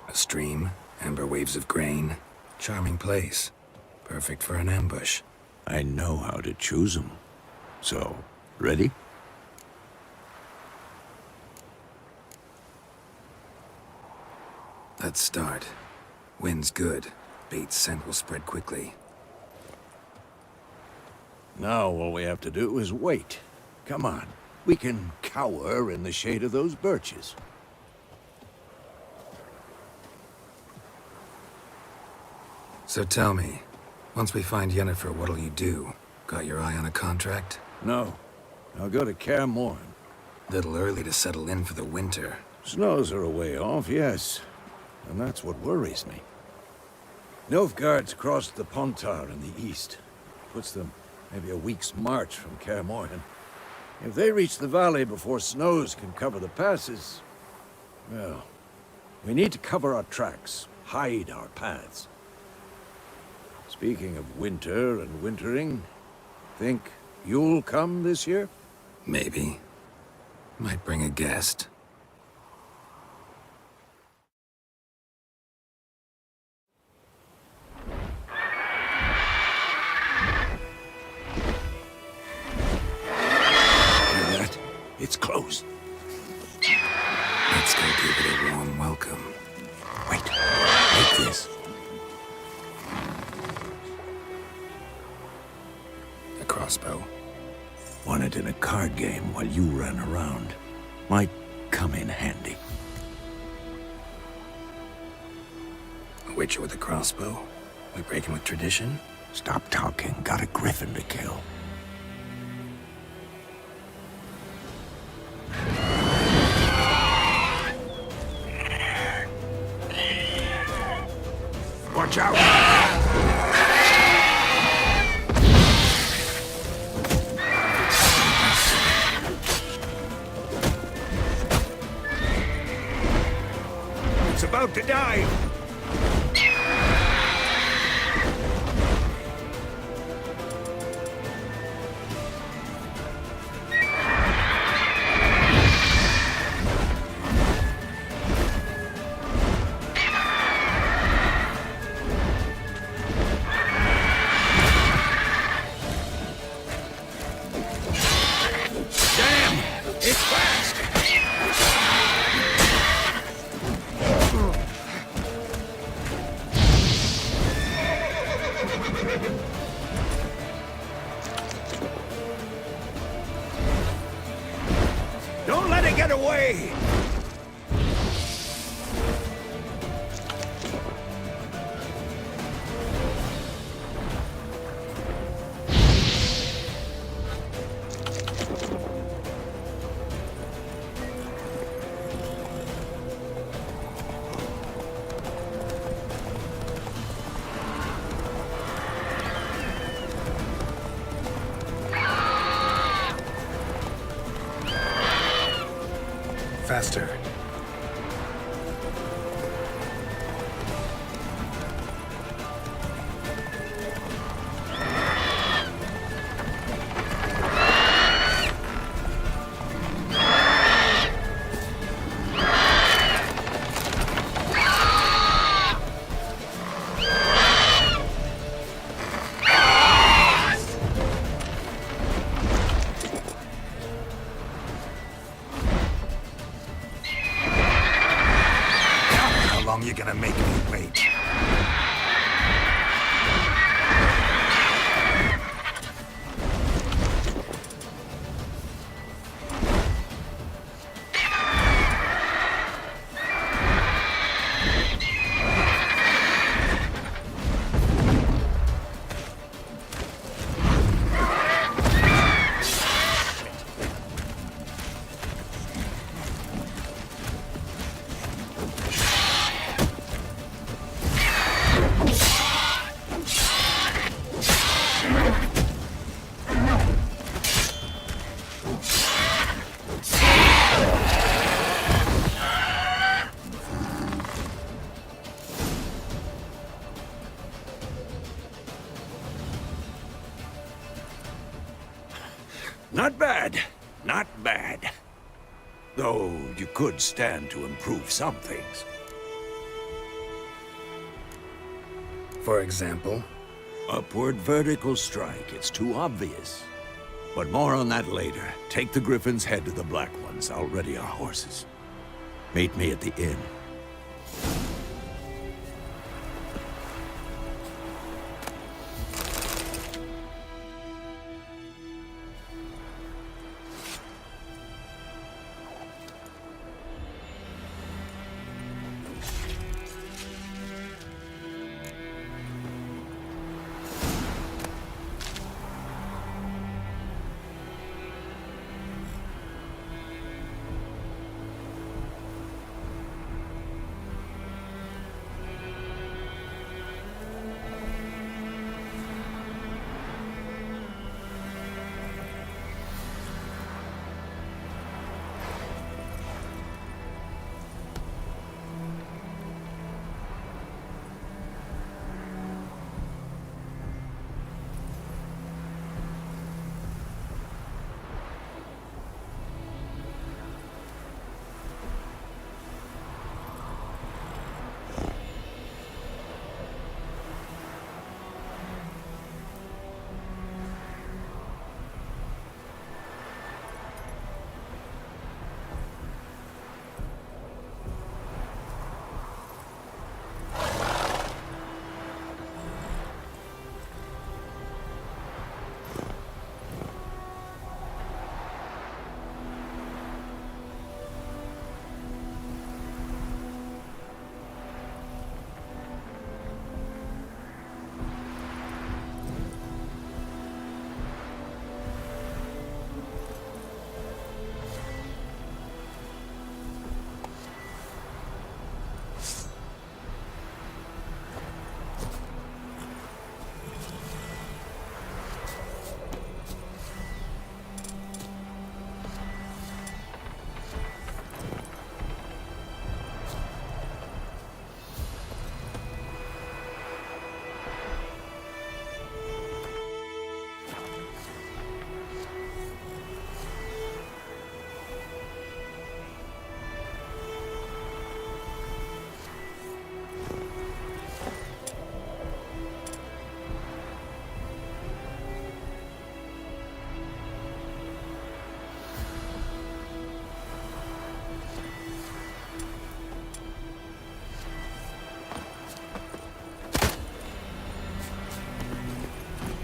A stream, amber waves of grain. Charming place. Perfect for an ambush. I know how to choose them. So, ready? Let's start. Wind's good. Bait's scent will spread quickly. Now all we have to do is wait. Come on. We can cower in the shade of those birches. So tell me, once we find Yennefer, what'll you do? Got your eye on a contract? No. I'll go to Kaer Morhen. Little early to settle in for the winter. Snows are a way off, yes. And that's what worries me. Nilfgaard's crossed the Pontar in the east. Puts them maybe a week's march from Kaer Morhen. If they reach the valley before snows can cover the passes, well, we need to cover our tracks, hide our paths. Speaking of winter and wintering, think you'll come this year? Maybe. Might bring a guest. It's close. Let's go give it a warm welcome. Wait. Take this. A crossbow. Won it in a card game while you ran around. Might come in handy. A witcher with a crossbow? We breaking with tradition? Stop talking. Got a griffin to kill. Watch out! It's about to die! Don't let it get away! Faster. Not bad. Not bad. Though you could stand to improve some things. For example? Upward vertical strike. It's too obvious. But more on that later. Take the Griffin's head to the Black Ones. I'll ready our horses. Meet me at the inn.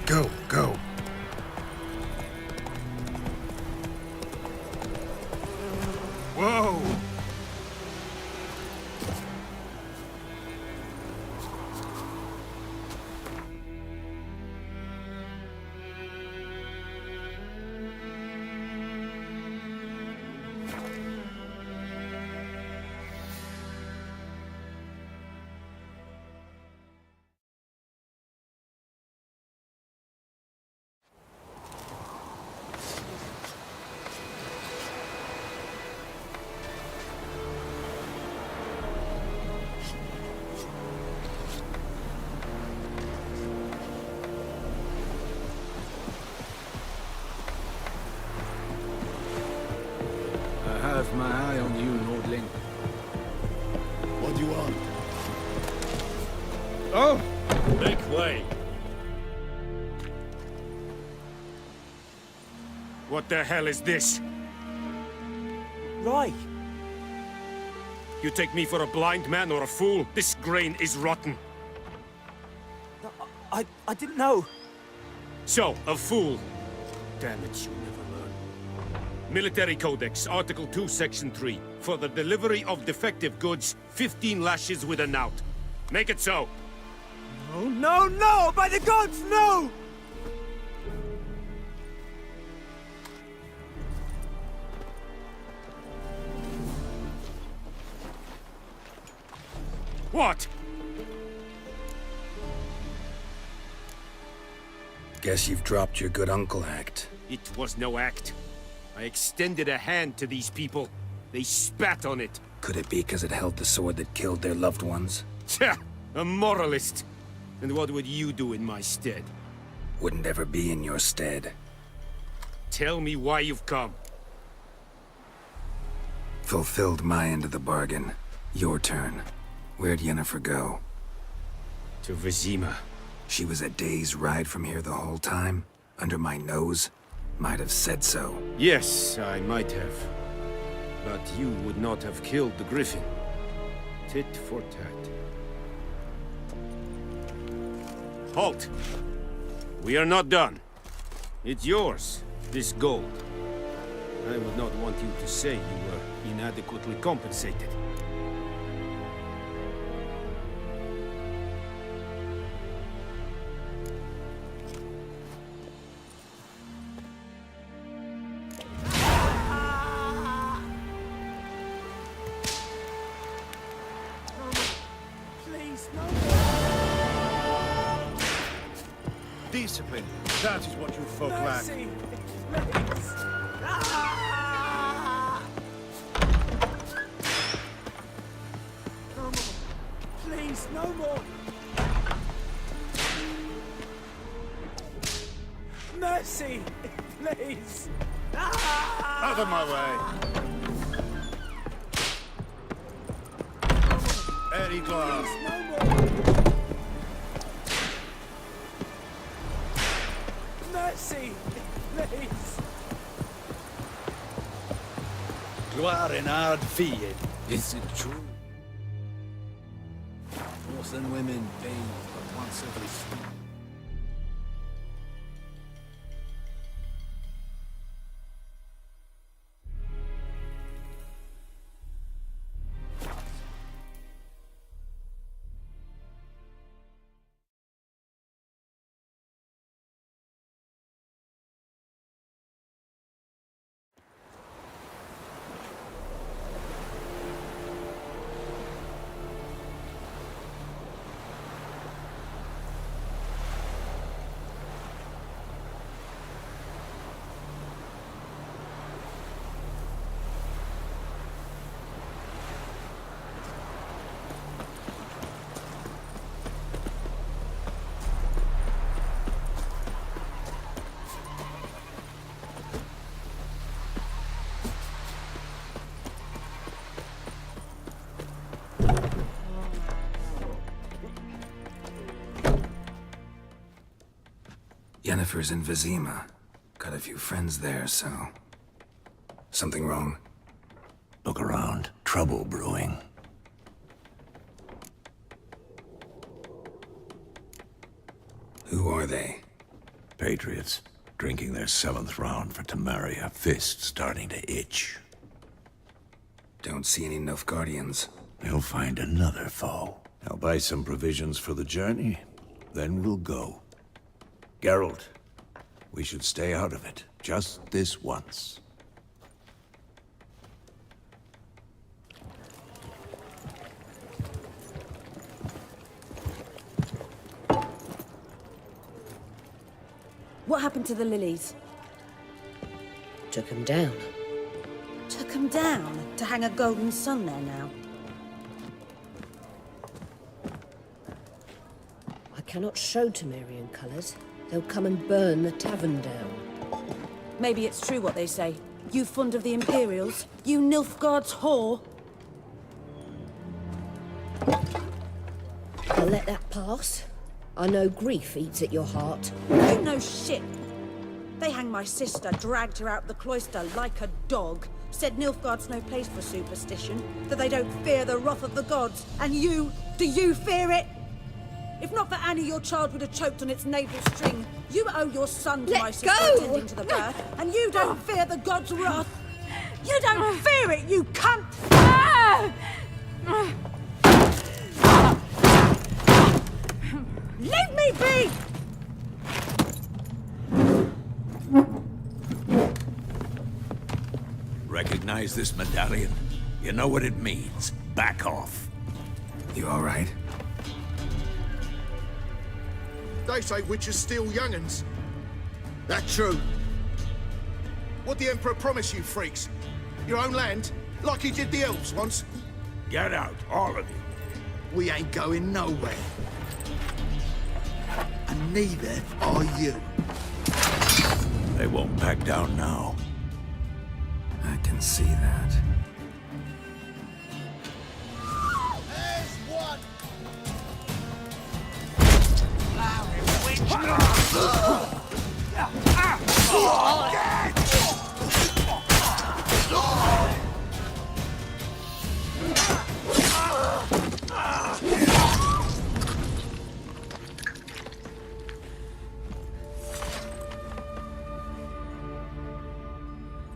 Go, go. Whoa! I have my eye on you, Nordling. What do you want? Oh! Make way! What the hell is this? Right. You take me for a blind man or a fool? This grain is rotten. I didn't know. So, a fool. Damn it, you never learn. Military Codex, Article 2, Section 3. For the delivery of defective goods, 15 lashes with a knout. Make it so. No, no, no! By the gods, no! What? Guess you've dropped your good uncle act. It was no act. I extended a hand to these people. They spat on it. Could it be because it held the sword that killed their loved ones? Tja! A moralist! And what would you do in my stead? Wouldn't ever be in your stead. Tell me why you've come. Fulfilled my end of the bargain. Your turn. Where'd Yennefer go? To Vizima. She was a day's ride from here the whole time? Under my nose? Might have said so. Yes, I might have. But you would not have killed the griffin. Tit for tat. Halt! We are not done. It's yours, this gold. I would not want you to say you were inadequately compensated. Please, no. Discipline. That is what you folk lack. Mercy, please. Ah! No more. Please, no more. Mercy, please. Ah! Out of my way. Eddie Glass. No more. Mercy, please. Gloire en hard fiend. Is it true? Horse and women bathe but once every spring. Yennefer's in Vizima. Got a few friends there, so... Something wrong? Look around. Trouble brewing. Who are they? Patriots. Drinking their 7th round for Temeria. Fist starting to itch. Don't see any Nilfgaardians. They'll find another foe. I'll buy some provisions for the journey. Then we'll go. Geralt, we should stay out of it. Just this once. What happened to the lilies? Took him down. Took them down to hang a golden sun there now. I cannot show Temerian colours. They'll come and burn the tavern down. Maybe it's true what they say. You fond of the Imperials? You Nilfgaard's whore? I'll let that pass. I know grief eats at your heart. You know shit. They hanged my sister, dragged her out the cloister like a dog. Said Nilfgaard's no place for superstition, that they don't fear the wrath of the gods. And you, do you fear it? If not for Annie, your child would have choked on its navel string. You owe your son to my sister attending to the birth, and you don't fear the gods' wrath. You don't fear it, you cunt! Leave me be! Recognize this medallion? You know what it means. Back off. You all right? They say witches steal young'uns. That true? What the Emperor promised you, freaks? Your own land? Like he did the elves once? Get out, all of you. We ain't going nowhere. And neither are you. They won't back down now. I can see that.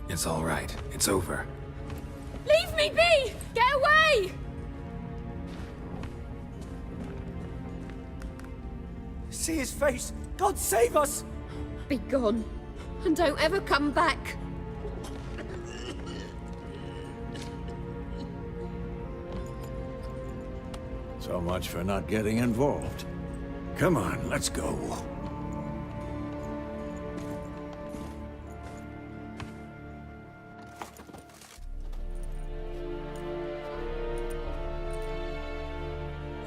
It's all right. It's over. Leave me be! Get away! See his face! God save us! Be gone, and don't ever come back. So much for not getting involved. Come on, let's go.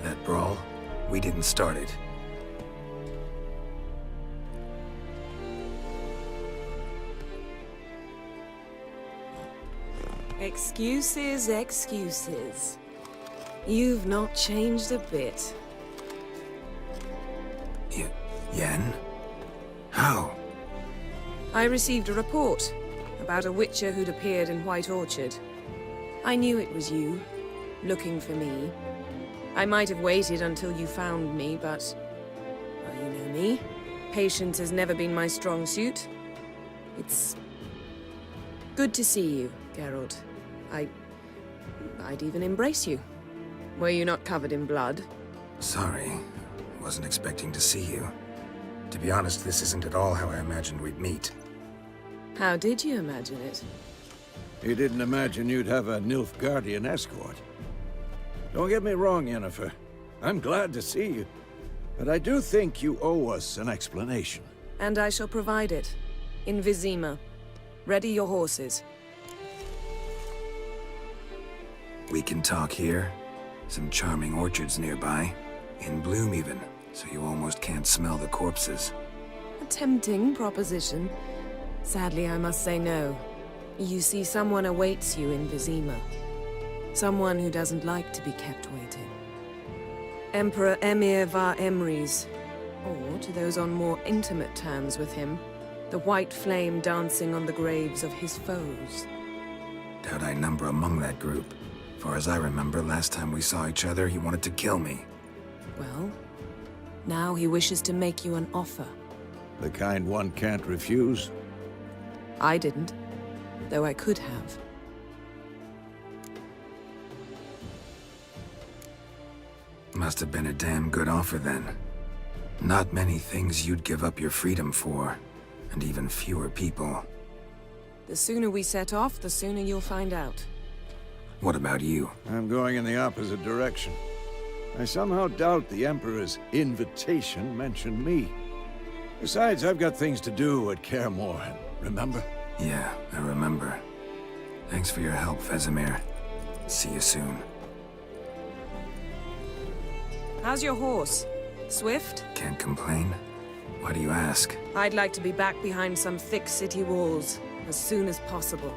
That brawl, we didn't start it. Excuses, excuses. You've not changed a bit. Yen? How? I received a report about a witcher who'd appeared in White Orchard. I knew it was you, looking for me. I might have waited until you found me, but... well, you know me. Patience has never been my strong suit. It's... good to see you, Geralt. I'd even embrace you. Were you not covered in blood? Sorry. Wasn't expecting to see you. To be honest, this isn't at all how I imagined we'd meet. How did you imagine it? You didn't imagine you'd have a Nilfgaardian escort. Don't get me wrong, Yennefer. I'm glad to see you. But I do think you owe us an explanation. And I shall provide it. In Vizima. Ready your horses. We can talk here. Some charming orchards nearby. In bloom even, so you almost can't smell the corpses. A tempting proposition. Sadly, I must say no. You see, someone awaits you in Vizima. Someone who doesn't like to be kept waiting. Emperor Emir var Emrys. Or, to those on more intimate terms with him, the white flame dancing on the graves of his foes. Doubt I number among that group. Far as I remember, last time we saw each other, he wanted to kill me. Well, now he wishes to make you an offer. The kind one can't refuse? I didn't, though I could have. Must have been a damn good offer then. Not many things you'd give up your freedom for, and even fewer people. The sooner we set off, the sooner you'll find out. What about you? I'm going in the opposite direction. I somehow doubt the Emperor's invitation mentioned me. Besides, I've got things to do at Kaer Morhen, remember? Yeah, I remember. Thanks for your help, Vesemir. See you soon. How's your horse? Swift? Can't complain. Why do you ask? I'd like to be back behind some thick city walls as soon as possible.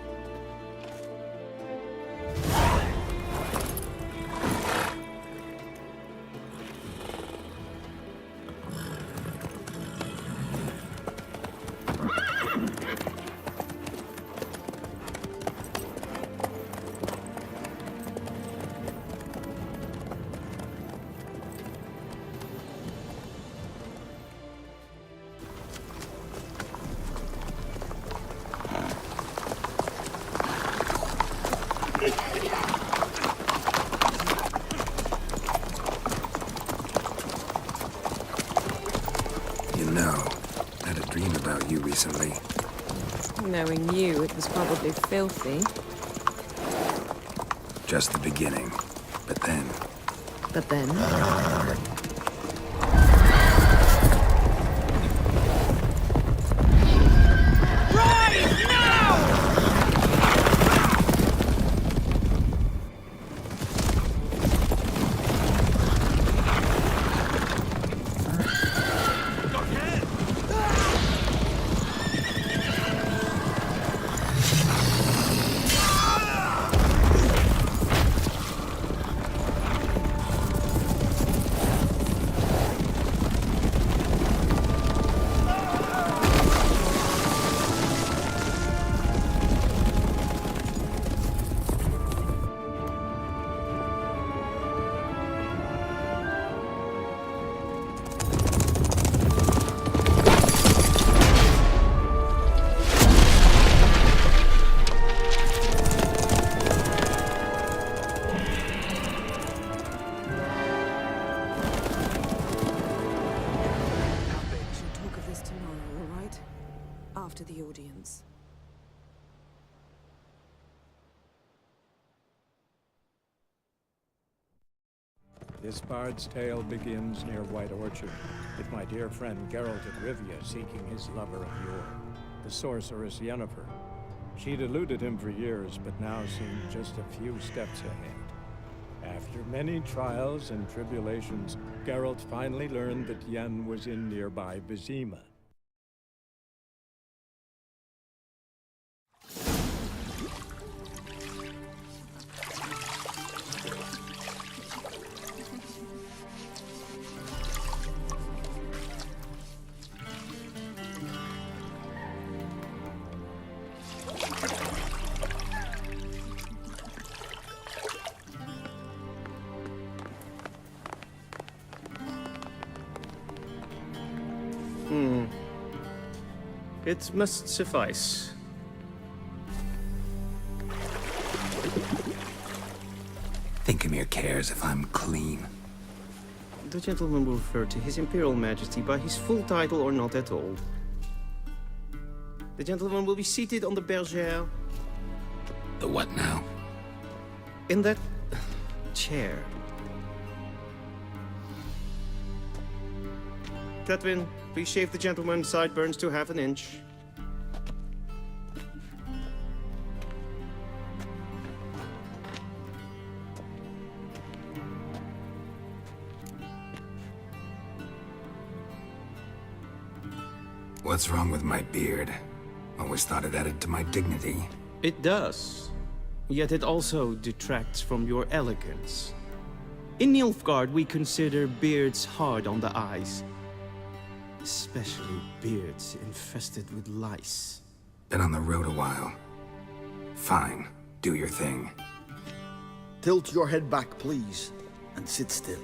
You know, I had a dream about you recently. Knowing you, it was probably filthy. Just the beginning. But then... But then... after the audience. This bard's tale begins near White Orchard, with my dear friend Geralt of Rivia seeking his lover of yore, the sorceress Yennefer. She'd eluded him for years, but now seemed just a few steps ahead. After many trials and tribulations, Geralt finally learned that Yen was in nearby Vizima. It must suffice. Thinkamere cares if I'm clean. The gentleman will refer to His Imperial Majesty by his full title or not at all. The gentleman will be seated on the bergère. The what now? In that chair. Catwin, please shave the gentleman's sideburns to half an inch. What's wrong with my beard? Always thought it added to my dignity. It does. Yet it also detracts from your elegance. In Nilfgaard, we consider beards hard on the eyes. Especially beards infested with lice. Been on the road a while. Fine, do your thing. Tilt your head back, please, and sit still.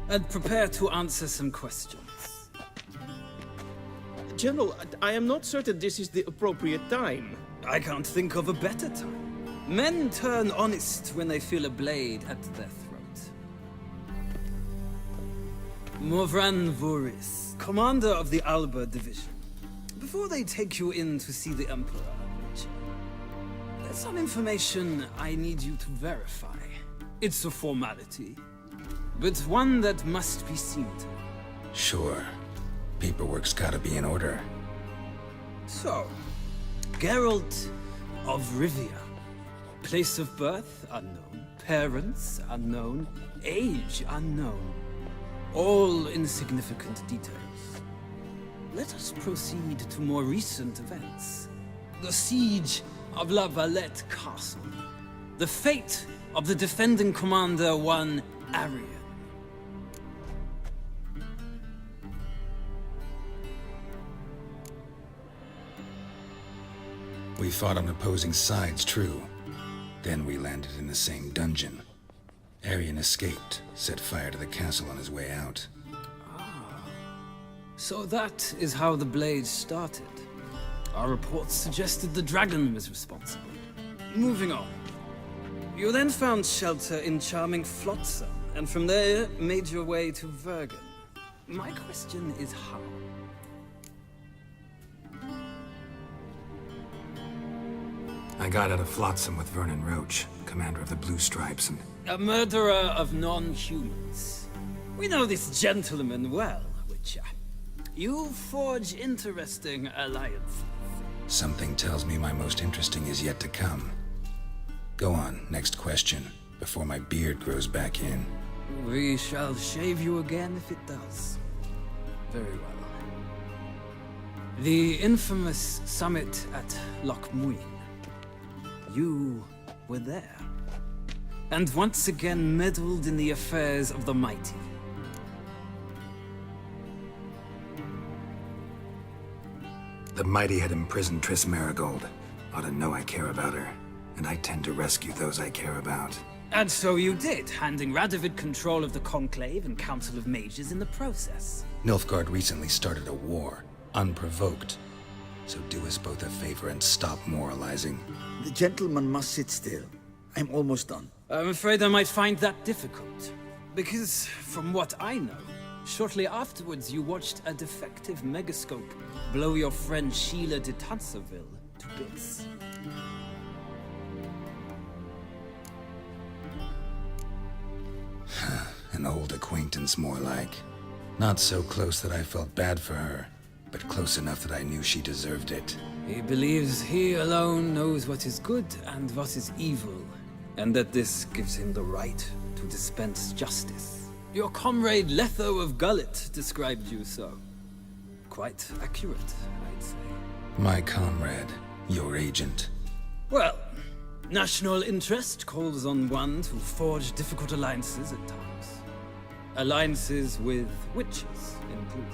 And prepare to answer some questions. General, I am not certain this is the appropriate time. I can't think of a better time. Men turn honest when they feel a blade at their throat. Morvran Voris, commander of the Alba Division. Before they take you in to see the Emperor, there's some information I need you to verify. It's a formality, but one that must be seen to. Sure. Paperwork's gotta be in order. So, Geralt of Rivia. Place of birth, unknown. Parents, unknown. Age, unknown. All insignificant details. Let us proceed to more recent events. The siege of La Valette Castle. The fate of the defending commander, one Arian. We fought on opposing sides, true. Then we landed in the same dungeon. Arian escaped, set fire to the castle on his way out. So that is how the Blade started. Our reports suggested the dragon was responsible. Moving on. You then found shelter in charming Flotsam, and from there made your way to Vergen. My question is how? I got out of Flotsam with Vernon Roach, commander of the Blue Stripes, and... A murderer of non-humans. We know this gentleman well, Witcher. You forge interesting alliances. Something tells me my most interesting is yet to come. Go on, next question, before my beard grows back in. We shall shave you again if it does. Very well. The infamous summit at Loch Muin. You were there. And once again meddled in the affairs of the mighty. The mighty had imprisoned Triss Marigold. Ought to know I care about her. And I tend to rescue those I care about. And so you did, handing Radovid control of the Conclave and Council of Mages in the process. Nilfgaard recently started a war, unprovoked. So do us both a favor and stop moralizing. The gentleman must sit still. I'm almost done. I'm afraid I might find that difficult. Because, from what I know, shortly afterwards you watched a defective megascope blow your friend Sheila de Tanserville to bits. An old acquaintance, more like. Not so close that I felt bad for her, but close enough that I knew she deserved it. He believes he alone knows what is good and what is evil, and that this gives him the right to dispense justice. Your comrade Letho of Gullet described you so. Quite accurate, I'd say. My comrade, your agent. Well, national interest calls on one to forge difficult alliances at times. Alliances with witches included.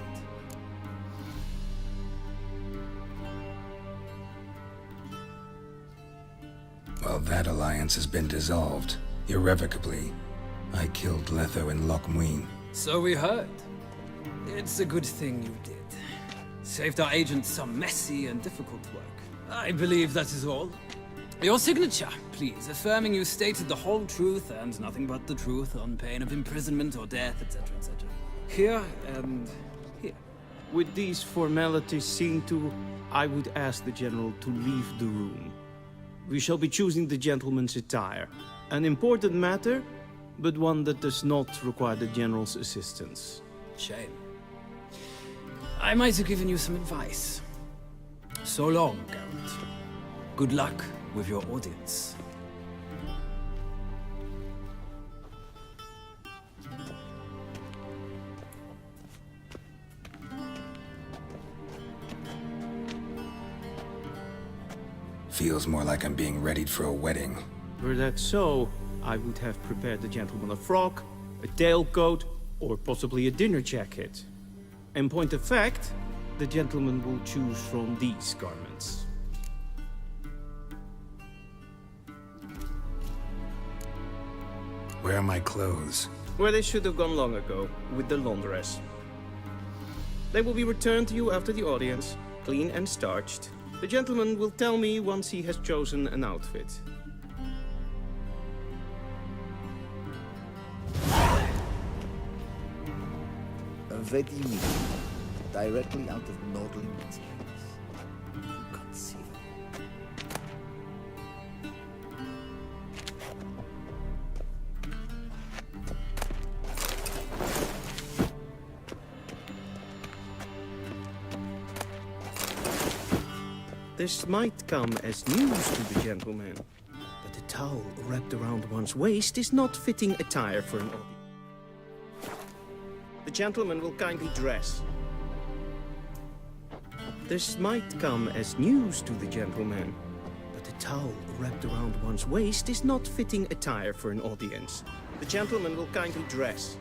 Well, that alliance has been dissolved, irrevocably. I killed Letho in Loch Muin. So we heard. It's a good thing you did. Saved our agent some messy and difficult work. I believe that is all. Your signature, please, affirming you stated the whole truth and nothing but the truth on pain of imprisonment or death, etc., etc. Here and here. With these formalities seen to, I would ask the General to leave the room. We shall be choosing the gentleman's attire. An important matter, but one that does not require the General's assistance. Shame. I might have given you some advice. So long, Geralt. Good luck with your audience. Feels more like I'm being readied for a wedding. Were that so, I would have prepared the gentleman a frock, a tailcoat, or possibly a dinner jacket. In point of fact, the gentleman will choose from these garments. Where are my clothes? Where they should have gone long ago, with the laundress. They will be returned to you after the audience, clean and starched. The gentleman will tell me once he has chosen an outfit. Ready me. Directly out of Nordling materials. Inconceivable. This might come as news to the gentleman, but a towel wrapped around one's waist is not fitting attire for an audience. The gentleman will kindly dress. This might come as news to the gentleman, but a towel wrapped around one's waist is not fitting attire for an audience. The gentleman will kindly dress.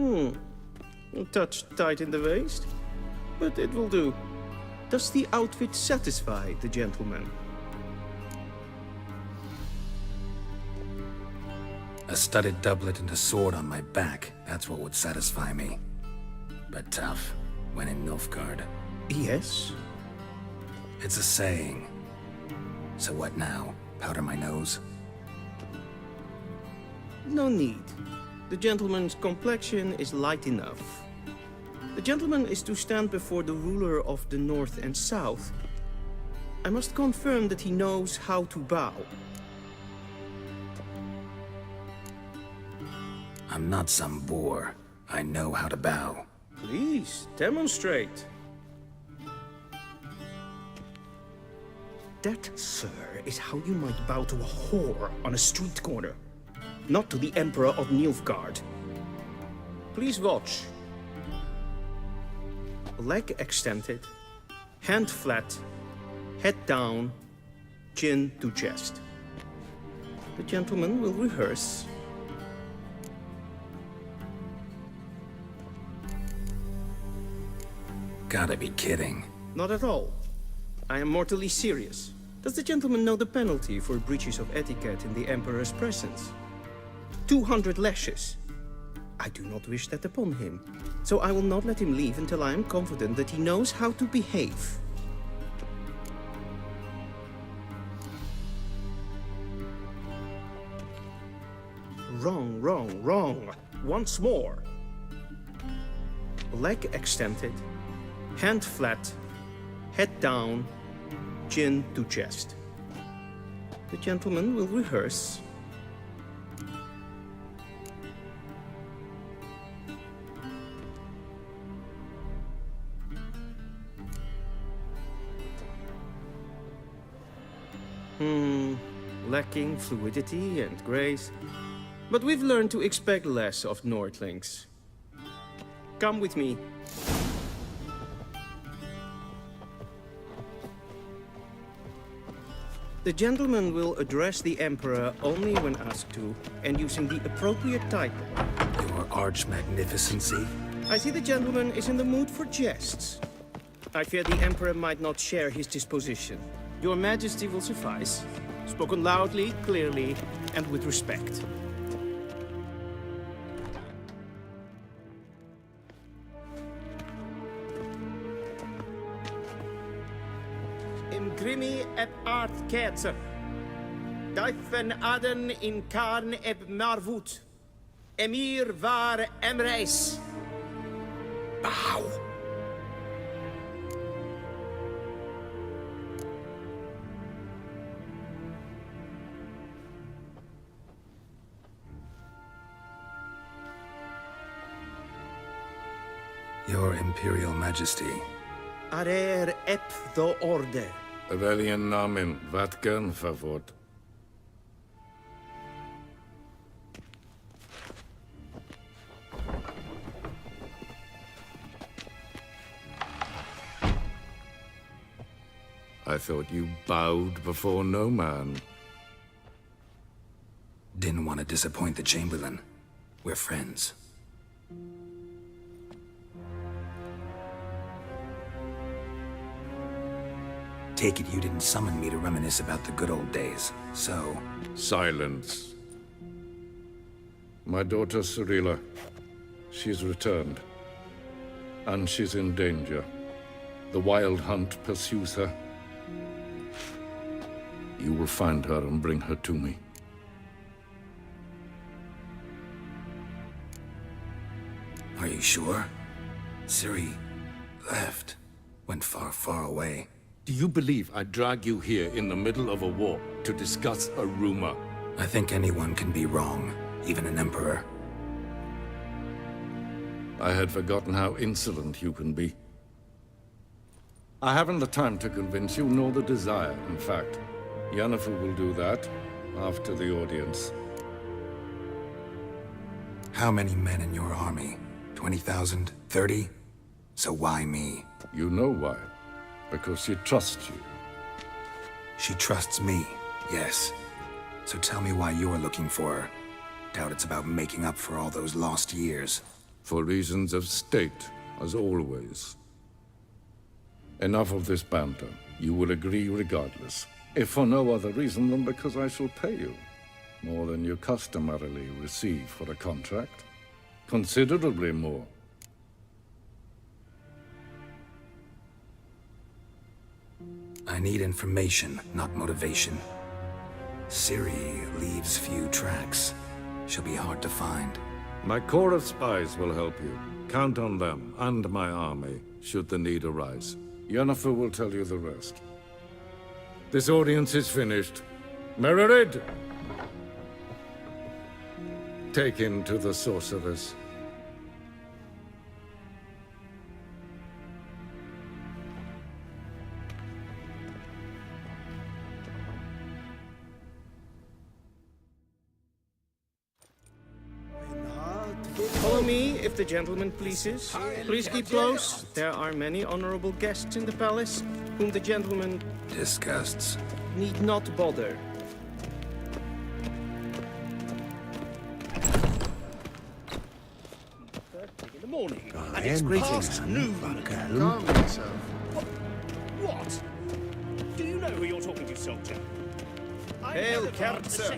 A touch tight in the waist, but it will do. Does the outfit satisfy the gentleman? A studded doublet and a sword on my back, that's what would satisfy me. But tough, when in Nilfgaard. Yes? It's a saying. So what now? Powder my nose? No need. The gentleman's complexion is light enough. The gentleman is to stand before the ruler of the North and South. I must confirm that he knows how to bow. I'm not some boor. I know how to bow. Please, demonstrate. That, sir, is how you might bow to a whore on a street corner, not to the Emperor of Nilfgaard. Please watch. Leg extended, hand flat, head down, chin to chest. The gentleman will rehearse. Gotta be kidding. Not at all. I am mortally serious. Does the gentleman know the penalty for breaches of etiquette in the Emperor's presence? 200 lashes. I do not wish that upon him, so I will not let him leave until I am confident that he knows how to behave. Wrong, wrong, wrong. Once more. Leg extended, hand flat, head down, chin to chest. The gentleman will rehearse. Lacking fluidity and grace. But we've learned to expect less of Nordlings. Come with me. The gentleman will address the Emperor only when asked to, and using the appropriate title. Your Arch-Magnificency? I see the gentleman is in the mood for jests. I fear the Emperor might not share his disposition. Your Majesty will suffice. Spoken loudly, clearly, and with respect. Imgrimi et art ketzer. Duifen aden in karn eb marvut. Emir var emreis. Bow. Your Imperial Majesty. Arer ep do orde. Aurelian Namen, wat gern verwort. I thought you bowed before no man. Didn't want to disappoint the Chamberlain. We're friends. Take it you didn't summon me to reminisce about the good old days, so... Silence. My daughter Cirilla, she's returned. And she's in danger. The Wild Hunt pursues her. You will find her and bring her to me. Are you sure? Ciri left. Went far, far away. Do you believe I'd drag you here in the middle of a war to discuss a rumor? I think anyone can be wrong, even an emperor. I had forgotten how insolent you can be. I haven't the time to convince you, nor the desire, in fact. Yennefer will do that after the audience. How many men in your army? 20,000? 30? So why me? You know why. Because she trusts you. She trusts me, yes. So tell me why you're looking for her. Doubt it's about making up for all those lost years. For reasons of state, as always. Enough of this banter. You will agree regardless. If for no other reason than because I shall pay you. More than you customarily receive for a contract. Considerably more. I need information, not motivation. Ciri leaves few tracks. She'll be hard to find. My corps of spies will help you. Count on them, and my army, should the need arise. Yennefer will tell you the rest. This audience is finished. Mererid! Take him to the sorceress. Follow me, if the gentleman pleases. Please keep close. There are many honorable guests in the palace, whom the gentleman disgusts. Need not bother. In the morning. And it's greetings. Calm yourself. What? Do you know who you're talking to, soldier? Hail, Kerzer.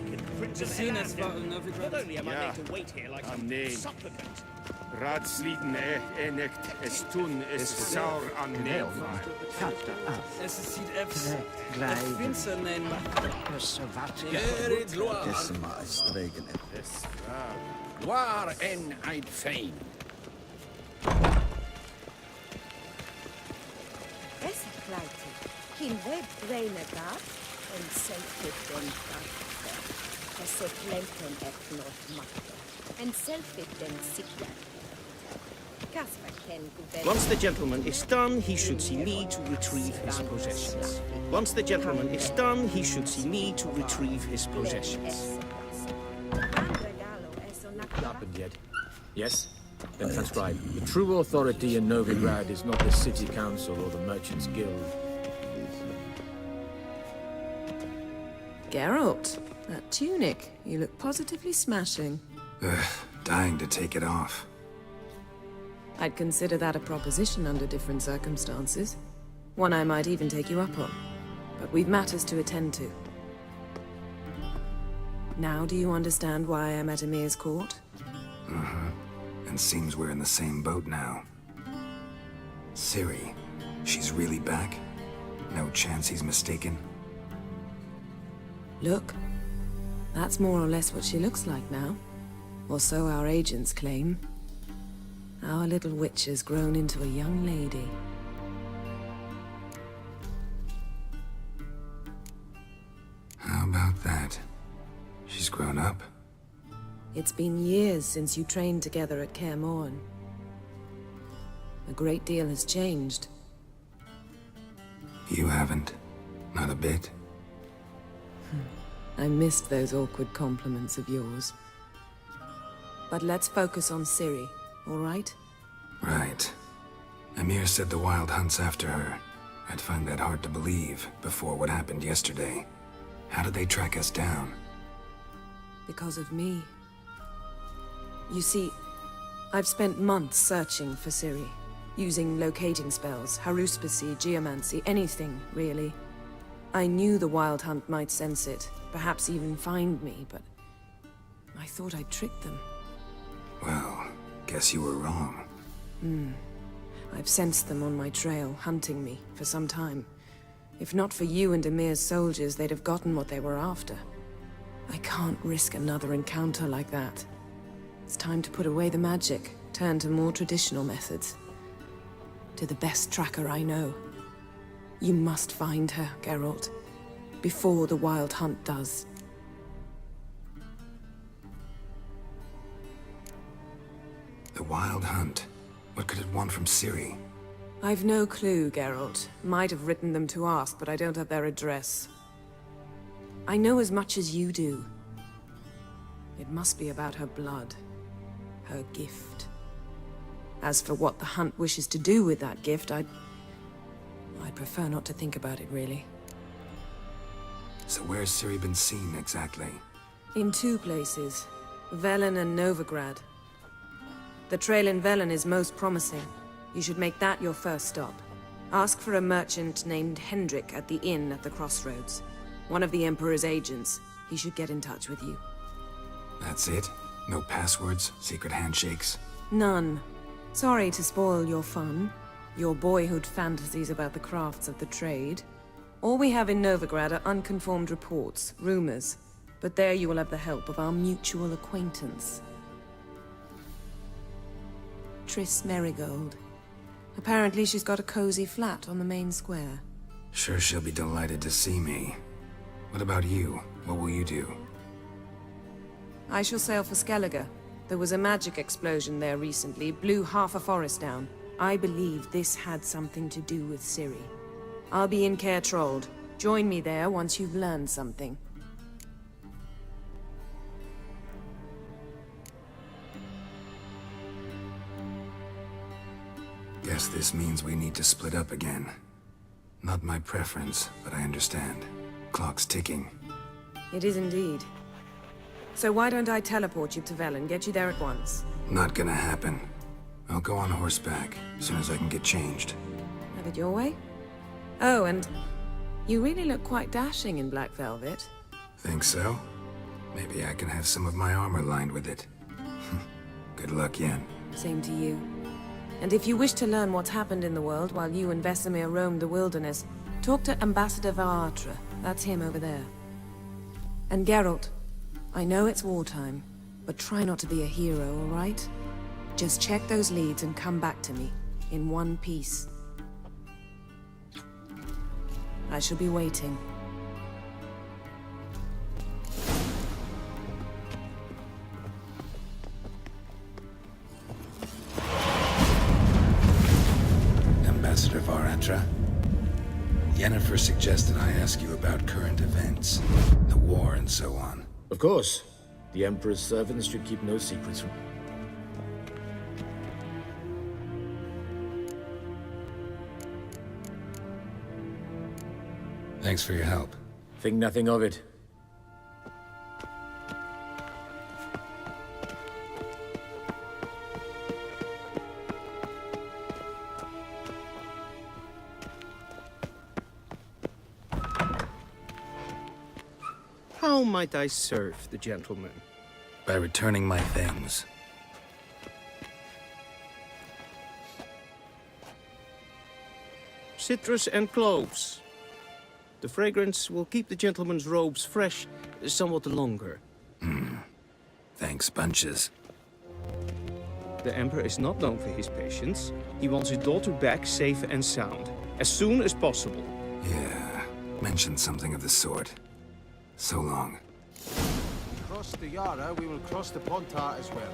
Not only am I made to wait here like some supplicant. Raadsliden enikt es tun es saur an neven. Es ziet even ik vind ze een Desma is streken en waar en uit fijn. Es kleite. Geen web reine daar. En zelfs den krachten. Es se plenten et not machten. En zelfs den sikler. Once the gentleman is done, he should see me to retrieve his possessions. Once the gentleman is done, he should see me to retrieve his possessions. Happened yet? Yes? Then transcribe. The true authority in Novigrad is not the city council or the merchants' guild. Geralt, that tunic. You look positively smashing. Dying to take it off. I'd consider that a proposition under different circumstances. One I might even take you up on. But we've matters to attend to. Now do you understand why I'm at Emir's court? And seems we're in the same boat now. Ciri, she's really back? No chance he's mistaken? Look, that's more or less what she looks like now. Or so our agents claim. Our little witch has grown into a young lady. How about that? She's grown up? It's been years since you trained together at Kaer Morhen. A great deal has changed. You haven't. Not a bit. I missed those awkward compliments of yours. But let's focus on Ciri, all right? Right. Emir said the Wild Hunt's after her. I'd find that hard to believe before what happened yesterday. How did they track us down? Because of me. You see, I've spent months searching for Ciri, using locating spells, haruspicy, geomancy, anything, really. I knew the Wild Hunt might sense it, perhaps even find me, but I thought I'd tricked them. Well, guess you were wrong. I've sensed them on my trail, hunting me, for some time. If not for you and Emir's soldiers, they'd have gotten what they were after. I can't risk another encounter like that. It's time to put away the magic, turn to more traditional methods. To the best tracker I know. You must find her, Geralt. Before the Wild Hunt does. The Wild Hunt? What could it want from Ciri? I've no clue, Geralt. Might have written them to ask, but I don't have their address. I know as much as you do. It must be about her blood. Her gift. As for what the Hunt wishes to do with that gift, I'd prefer not to think about it, really. So where's Ciri been seen, exactly? In two places. Velen and Novigrad. The trail in Velen is most promising. You should make that your first stop. Ask for a merchant named Hendrik at the inn at the crossroads. One of the Emperor's agents. He should get in touch with you. That's it? No passwords, secret handshakes? None. Sorry to spoil your fun, your boyhood fantasies about the crafts of the trade. All we have in Novigrad are unconfirmed reports, rumors. But there you will have the help of our mutual acquaintance. Triss Merigold. Apparently she's got a cozy flat on the main square. Sure she'll be delighted to see me. What about you? What will you do? I shall sail for Skellige. There was a magic explosion there recently, blew half a forest down. I believe this had something to do with Ciri. I'll be in Caer Trolde. Join me there once you've learned something. Guess this means we need to split up again. Not my preference, but I understand. Clock's ticking. It is indeed. So why don't I teleport you to Velen, get you there at once? Not gonna happen. I'll go on horseback, as soon as I can get changed. Have it your way? Oh, and you really look quite dashing in black velvet. Think so? Maybe I can have some of my armor lined with it. Good luck, Yen. Same to you. And if you wish to learn what's happened in the world while you and Vesemir roamed the wilderness, talk to Ambassador Varatra. That's him over there. And Geralt, I know it's wartime, but try not to be a hero, all right? Just check those leads and come back to me, in one piece. I shall be waiting. Ambassador Varatra. Yennefer suggested I ask you about current events, the war and so on. Of course. The Emperor's servants should keep no secrets from... Thanks for your help. Think nothing of it. How might I serve the gentleman? By returning my things. Citrus and cloves. The fragrance will keep the gentleman's robes fresh somewhat longer. Thanks, bunches. The Emperor is not known for his patience. He wants his daughter back safe and sound, as soon as possible. Yeah, mentioned something of the sort. So long. Cross the Yara, we will cross the Pontar as well.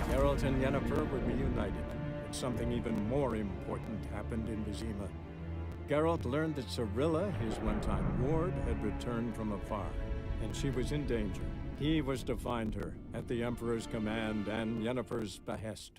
Geralt and Yennefer were reunited, but something even more important happened in Vizima. Geralt learned that Cirilla, his one-time ward, had returned from afar, and she was in danger. He was to find her, at the Emperor's command and Yennefer's behest.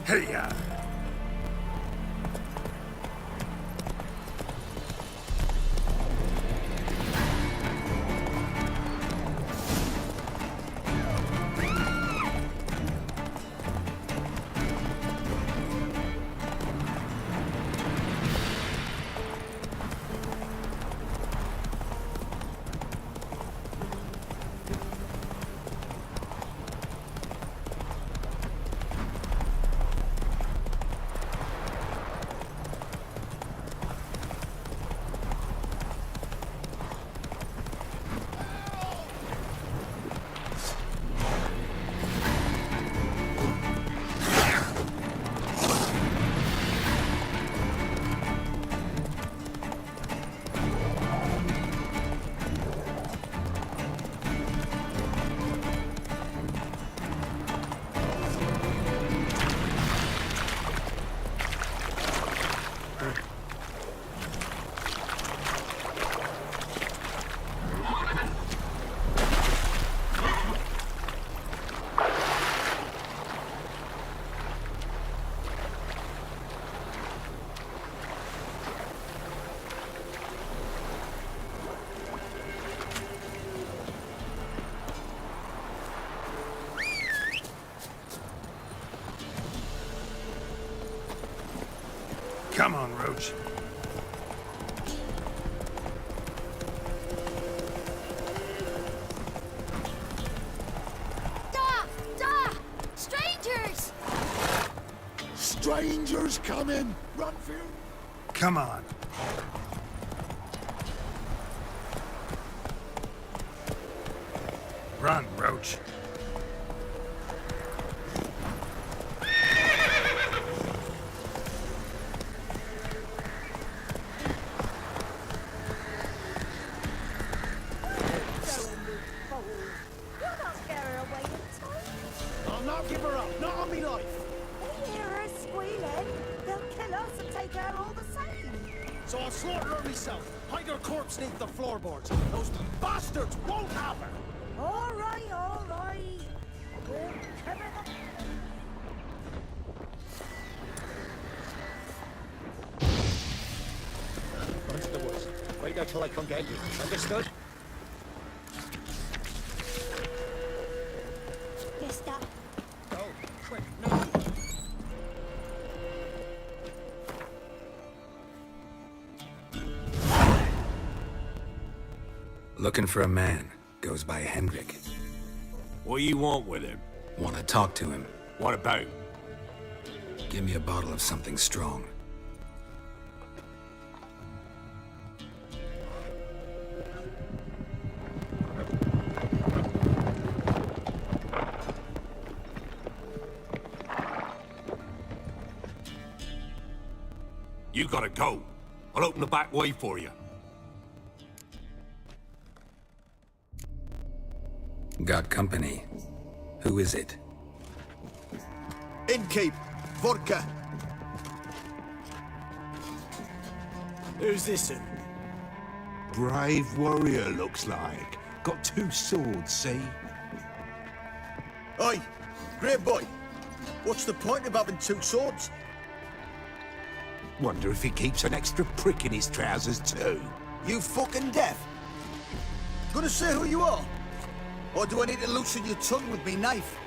Hey-ya! Come on, Roach. Da! Strangers! Strangers coming! Run for your... Come on. Run, Roach. I'll not give her up, not on me life. They hear her squealing. They'll kill us and take her all the same. So I'll slaughter her myself. Hide her corpse beneath the floorboards. Those bastards won't have her. All right, all right. We'll cover the... Run into the woods. Wait there till I come get you. Understood? Yes, Dad. Go, quick, now. Looking for a man. Goes by Hendrik. What do you want with him? Want to talk to him. What about? Give me a bottle of something strong. You gotta go. I'll open the back way for you. Got company. Who is it? Innkeep, vodka. Who's this in? Brave warrior, looks like. Got 2 swords, see? Oi, great boy. What's the point of having 2 swords? Wonder if he keeps an extra prick in his trousers, too. You fucking deaf? Gonna say who you are? Or do I need to loosen your tongue with me knife?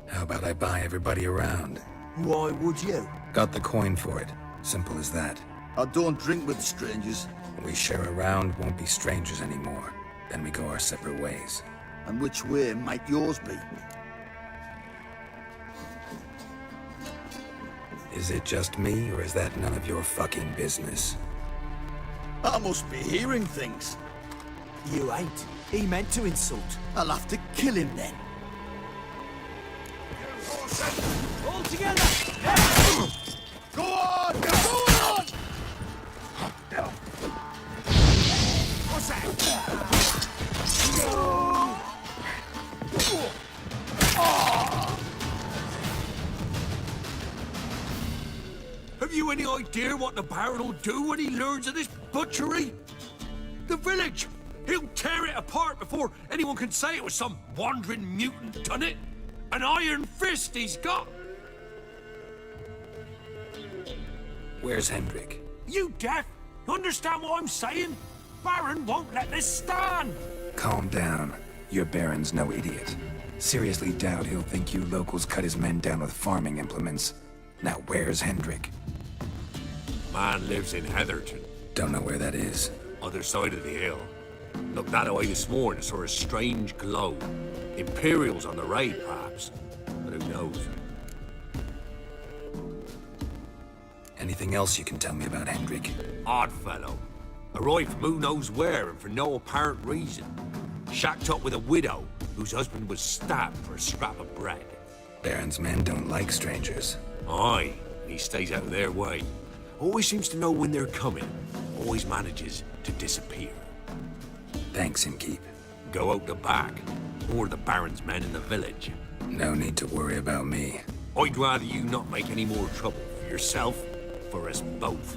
How about I buy everybody around? Why would you? Got the coin for it. Simple as that. I don't drink with strangers. We share a round, won't be strangers anymore. Then we go our separate ways. And which way might yours be? Is it just me, or is that none of your fucking business? I must be hearing things. You ain't. He meant to insult. I'll have to kill him then. All together! Go on! Go on! What's that? Have you any idea what the Baron will do when he learns of this butchery? The village! He'll tear it apart before anyone can say it was some wandering mutant done it. An iron fist he's got. Where's Hendrik? You deaf? You understand what I'm saying? Baron won't let this stand. Calm down. Your Baron's no idiot. Seriously doubt he'll think you locals cut his men down with farming implements. Now where's Hendrik? Man lives in Heatherton. Don't know where that is. Other side of the hill. Looked that way this morning, saw a strange glow. Imperials on the raid, perhaps. But who knows? Anything else you can tell me about Hendrik? Odd fellow. Arrived from who knows where and for no apparent reason. Shacked up with a widow whose husband was stabbed for a scrap of bread. Baron's men don't like strangers. Aye, and he stays out of their way. Always seems to know when they're coming. Always manages to disappear. Thanks, Innkeep. Go out the back. Or the Baron's men in the village. No need to worry about me. I'd rather you not make any more trouble for yourself, for us both.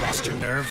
Lost your nerve?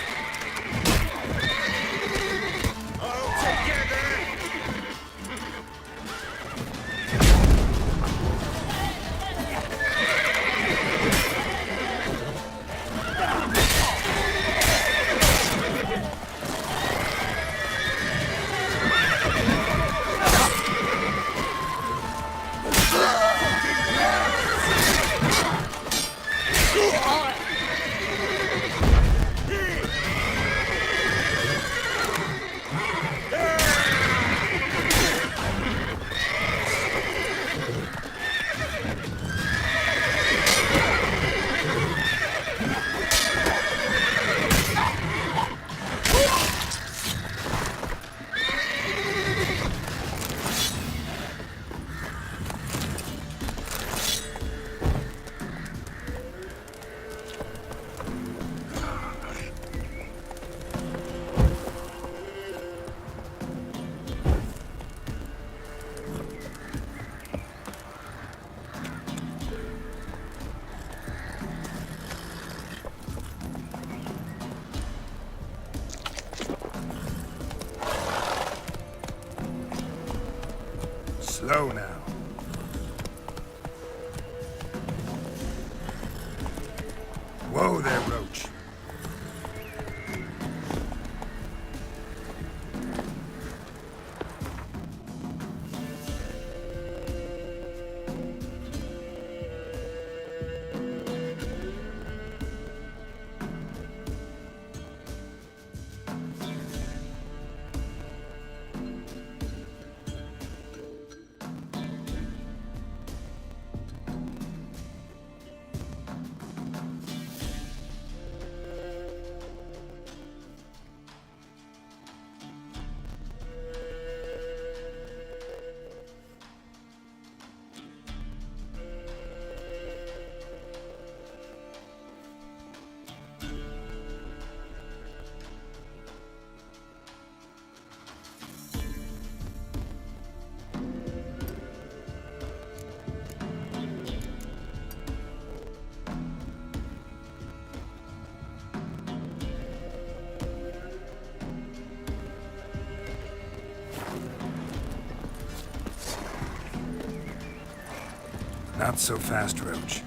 Slow now. Whoa there, Roach. Not so fast, Roach.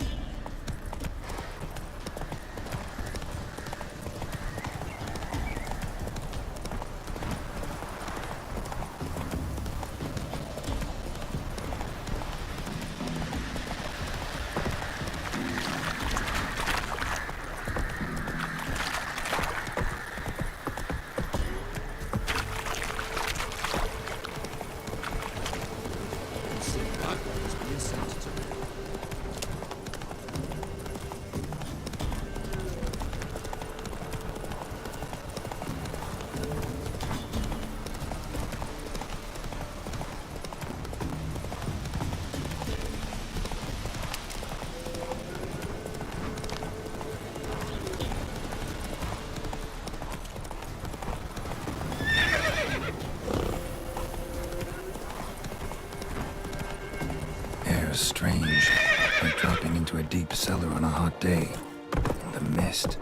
Like dropping into a deep cellar on a hot day. The mist.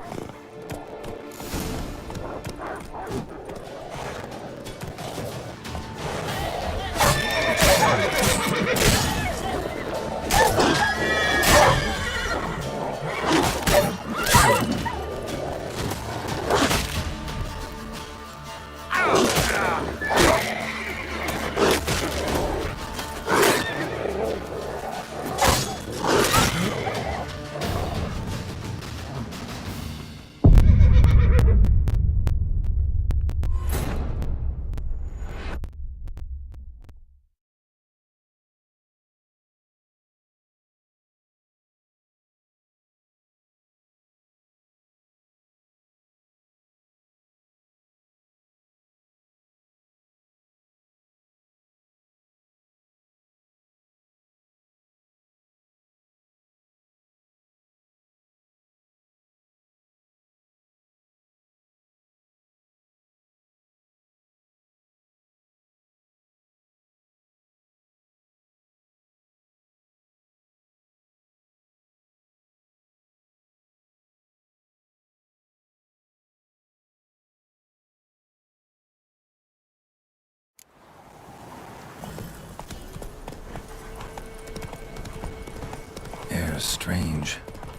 Air's strange.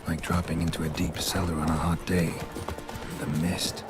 Like dropping into a deep cellar on a hot day. The mist.